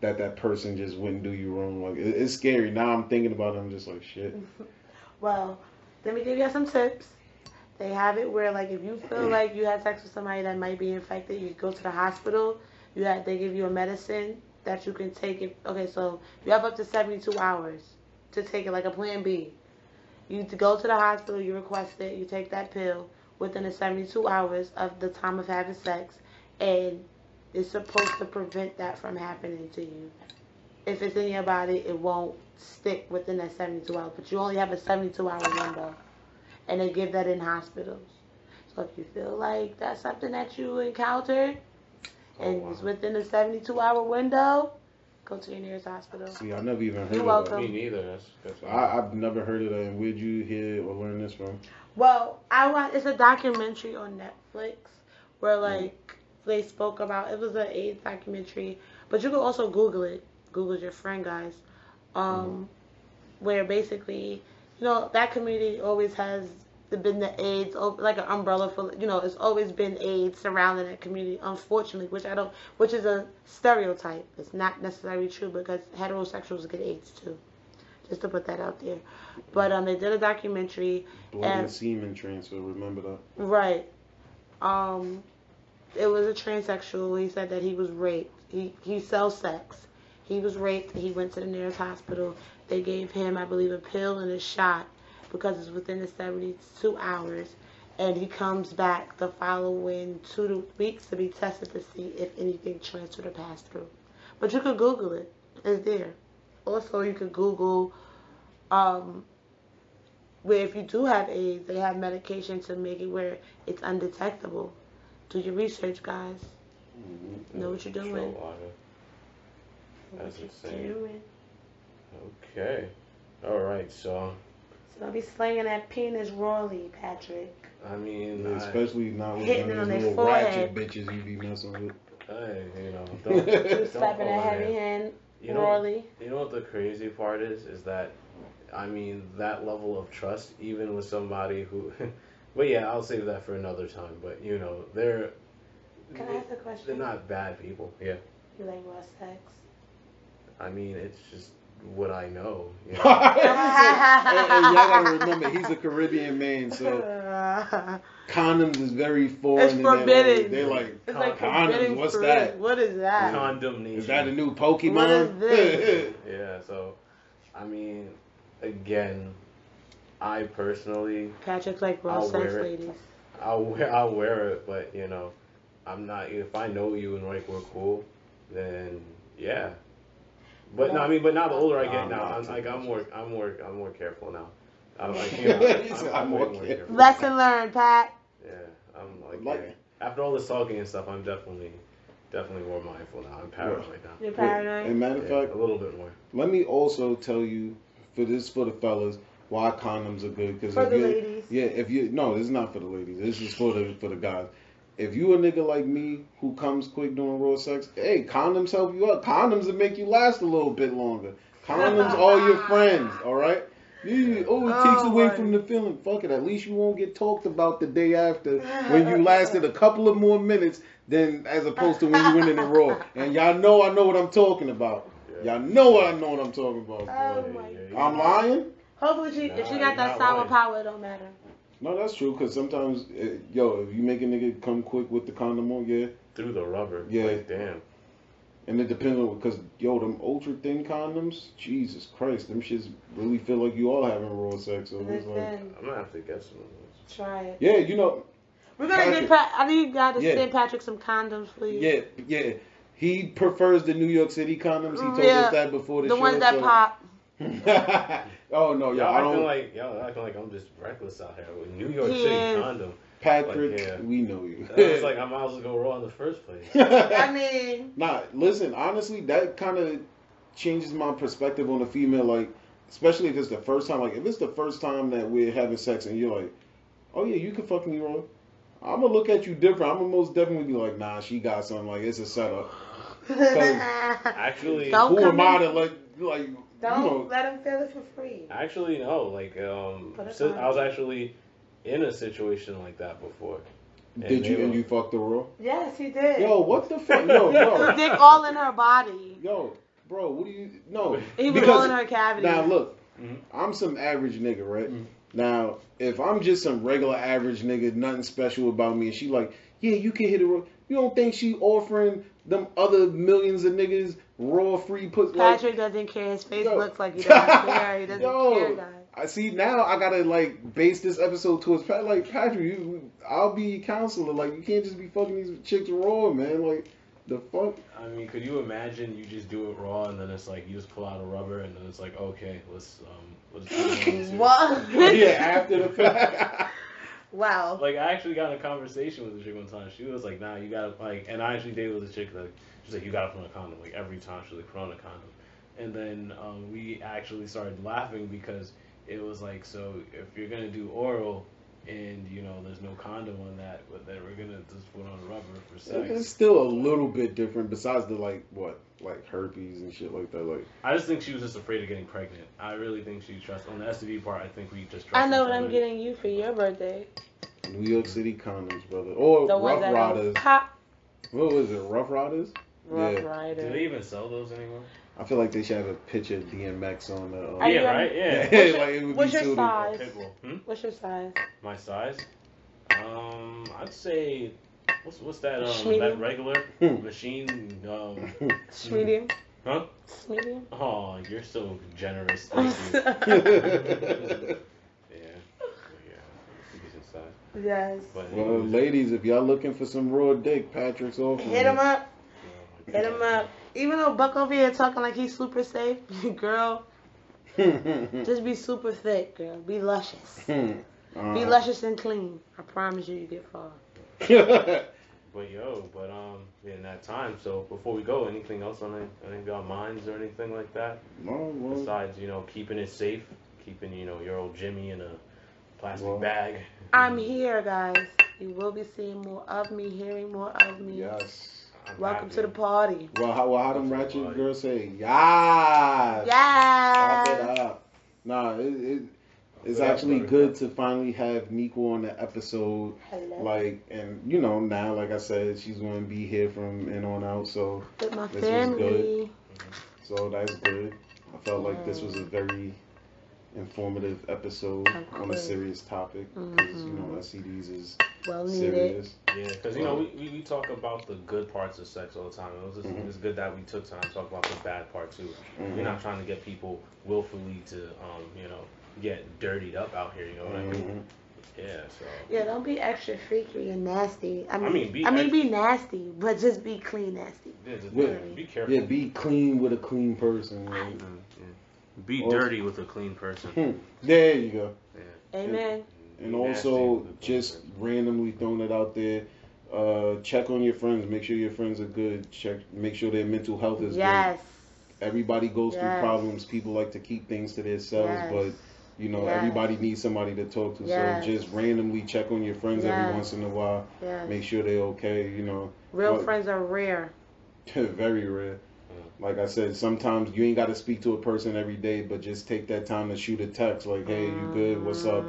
that person just wouldn't do you wrong. Like, it's scary. Now I'm thinking about it, I'm just like, shit. Well, let me give you some tips. They have it where, like, if you feel like you had sex with somebody that might be infected, you go to the hospital. They give you a medicine that you can take. Okay, so you have up to 72 hours to take it, like a plan B. You go to the hospital, you request it, you take that pill within the 72 hours of the time of having sex, and it's supposed to prevent that from happening to you. If it's in your body, it won't stick within that 72 hours, but you only have a 72-hour window, and they give that in hospitals. So if you feel like that's something that you encountered, and it's within the 72-hour window, go to your nearest hospital. See, I never even heard of that. Me neither. I've never heard of that. And where'd you hear or learn this from? Well, it's a documentary on Netflix where, like, they spoke about, it was an AIDS documentary, but you can also Google it. Google's your friend, guys. Where basically, you know, that community always has been the AIDS, like an umbrella for, you know, it's always been AIDS surrounding that community, unfortunately, which is a stereotype. It's not necessarily true because heterosexuals get AIDS too. Just to put that out there. But they did a documentary. Blood and semen transfer, remember that? Right. It was a transsexual. He said that he was raped. He sells sex. He was raped. He went to the nearest hospital. They gave him, I believe, a pill and a shot because it's within the 72 hours. And he comes back the following 2 weeks to be tested to see if anything transferred or passed through. But you could Google it. It's there. Also, you could Google where if you do have AIDS, they have medication to make it where it's undetectable. Do your research, guys. Know what you're doing. That's insane. Okay. All right, so don't be slinging that penis rawly, Patrick. I mean, especially not with hitting it on those their little forehead. ratchet bitches you be messing with. Hey, you know, don't slapping that heavy hand rawly. You know what the crazy part is that, I mean, that level of trust, even with somebody who, but yeah, I'll save that for another time. But you know, Can I ask a question? They're not bad people. Yeah. You like raw sex? I mean, it's just what I know. You know? and y'all gotta remember, he's a Caribbean man, so condoms is very foreign. It's forbidden. They're like, it's like condoms, what's that? What is that? Condemnation. Is that a new Pokemon? What is this? Yeah, so, I mean, again, I personally... Patrick's like raw sex ladies. I'll wear it, but, you know, I'm not... If I know you and, like, we're cool, then, yeah. But no, I mean, but now the older I get I'm now, not I'm more careful now. I'm more way more careful. Lesson learned, Pat. Yeah, I'm yeah. After all this talking and stuff, I'm definitely more mindful now. I'm paranoid now. You're paranoid? And matter of fact, a little bit more. let me also tell you, for the fellas, why condoms are good. Cause For if the you, ladies. Yeah, no, this is not for the ladies. This is for the guys. If you a nigga like me who comes quick during raw sex, hey, condoms help you out. Condoms will make you last a little bit longer. Condoms are your friends, all right? It takes away from the feeling. Fuck it. At least you won't get talked about the day after when you lasted a couple of more minutes than as opposed to when you went in the raw. And y'all know I know what I'm talking about. Y'all know I know what I'm talking about. Oh my God. I'm lying? Hopefully, if she got that sour power, it don't matter. No, that's true. Because sometimes, if you make a nigga come quick with the condom on, yeah. Through the rubber. Yeah. Like, damn. And it depends on, because, them ultra thin condoms, Jesus Christ, them shits really feel like you all having raw sex. So it's like, I'm going to have to get some of those. Try it. Yeah, We're going to get I need God to send Patrick some condoms, please. Yeah. He prefers the New York City condoms. He told us that before the show. The ones that pop. Oh, no, y'all acting like I'm just reckless out here with New York City condom. Patrick, we know you. It's like I might as well go raw in the first place. I mean. Nah, listen, honestly, that kind of changes my perspective on a female, like, especially if it's the first time. Like, if it's the first time that we're having sex and you're like, oh yeah, you can fuck me raw, I'm going to look at you different. I'm going to most definitely be like, nah, she got something, like, it's a setup. Actually, who am I to, like, don't let him feel it for free. Actually, no. Like, I was actually in a situation like that before. And you fucked the raw? Yes, he did. Yo, what the fuck? Yo, bro. His dick all in her body. Yo, bro, what do you... No. He was all in her cavity. Now, look. I'm some average nigga, right? Now, if I'm just some regular average nigga, nothing special about me, and she like, yeah, you can hit it raw. You don't think she offering them other millions of niggas raw free pussy? Patrick doesn't care. His face looks like he doesn't care. He doesn't care, guys. I see now. I gotta base this episode towards Patrick. I'll be your counselor. Like, you can't just be fucking these chicks raw, man. Like, the fuck. I mean, could you imagine you just do it raw and then it's like you just pull out a rubber and then it's like, okay, let's what? Yeah, after the fact. Wow. Like, I actually got in a conversation with a chick one time. She was like, nah, you gotta, and I actually dated with a chick that, she's like, you gotta put on a condom. Like, every time she was like, put on a condom. And then we actually started laughing because it was like, so if you're gonna do oral and, there's no condom on that, but then we're gonna just put on a rubber for sex. It's still a little bit different besides the, herpes and shit like that. Like, I just think she was just afraid of getting pregnant. I really think she trusts, on the STD part, I think we just trust. I know what I'm getting you for your birthday. New York City condoms, brother. Or the Rough Riders. Pop. What was it, Rough Riders? Rough Riders. Do they even sell those anymore? I feel like they should have a picture of DMX on the... yeah, right? Yeah. What's your size? What's your size? My size? I'd say... What's that? That regular machine? Medium. Huh? Medium. Oh, you're so generous. Thank you. Decent size. Yes. Well, ladies, if y'all looking for some raw dick, Patrick's offering. Hit him up. Hit him up. Even though Buck over here talking like he's super safe, girl, just be super thick, girl. Be luscious. Be luscious and clean. I promise you get far. But in that time, so before we go, anything else on any of y'all minds or anything like that? No, well, besides, keeping it safe, keeping, your old Jimmy in a plastic bag. I'm here, guys. You will be seeing more of me, hearing more of me. Yes. Welcome to the party. Well, how them ratchet girls say? Yes. Yes. Pop it up. Nah, it's actually good to finally have Nico on the episode. Hello. And now, like I said, she's going to be here from in on out. So with my this family. was good. So that's good. I felt like this was a very informative episode on a serious topic because STDs is well serious. Yeah, because we talk about the good parts of sex all the time. It's good that we took time to talk about the bad part too. We're not trying to get people willfully to get dirtied up out here. You know what I mean? Yeah, so. Yeah, don't be extra freaky and nasty. I mean, be nasty, but just be clean nasty. Yeah, just Yeah. be careful. Yeah, be clean with a clean person. Right? Be dirty with a clean person. There you go. Yeah. Amen. And also, just randomly throwing it out there. Check on your friends. Make sure your friends are good. Make sure their mental health is good. Everybody goes through problems. People like to keep things to themselves, but you know, everybody needs somebody to talk to. So just randomly check on your friends every once in a while. Make sure they're okay. You know, real friends are rare. Very rare. Like I said, sometimes you ain't got to speak to a person every day, but just take that time to shoot a text like, hey, you good? What's up?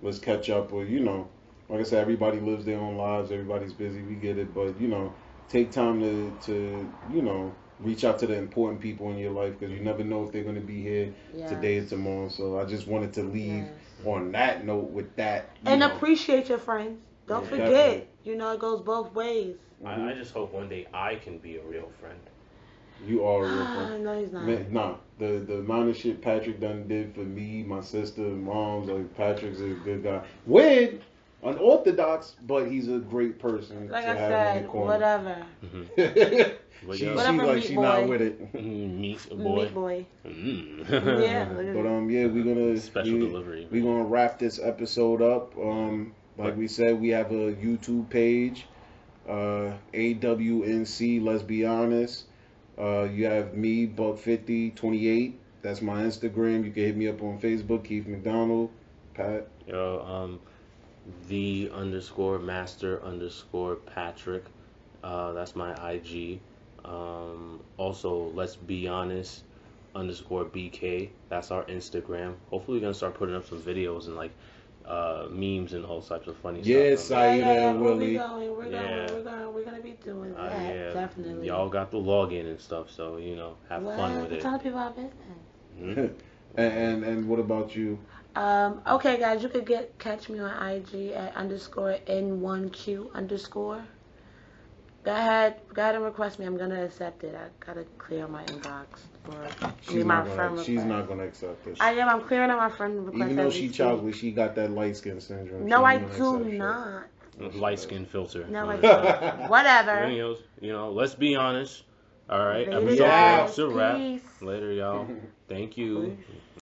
Let's catch up. Or, you know, like I said, everybody lives their own lives. Everybody's busy. We get it. But, you know, take time to you know, reach out to the important people in your life because you never know if they're going to be here today or tomorrow. So I just wanted to leave on that note with that. And appreciate your friends. Don't forget. Definitely. You know, it goes both ways. I just hope one day I can be a real friend. You are a real friend. No, he's not. Man, nah, the amount of shit Patrick done did for me, my sister, moms, like Patrick's a good guy. Weird, unorthodox, but he's a great person. Like I said, whatever. She's not with it. Meat boy. Yeah. But yeah, we're gonna special delivery. We're gonna wrap this episode up. Like we said, we have a YouTube page, AWNC. Let's be honest. You have me, Buck5028. That's my Instagram. You can hit me up on Facebook, Keith McDonald. Pat. _master_Patrick. That's my IG. Also, let's be honest _BK. That's our Instagram. Hopefully, we're gonna start putting up some videos and like memes and all types of funny stuff. And Willie. We're gonna be doing that. Definitely. Y'all got the login and stuff, so you know, have fun with it. Tell people our business. And what about you? Okay, guys, you could catch me on IG at _N1Q_. Go ahead and request me. I'm gonna accept it. I gotta clear my inbox She's not gonna accept it. I am. I'm clearing out my friend request. Even though she chocolate, she got that light skin syndrome. No, I do not. Light skin filter. No, I don't. Whatever. You know, let's be honest. All right. Episode a wrap. Later, y'all. Thank you.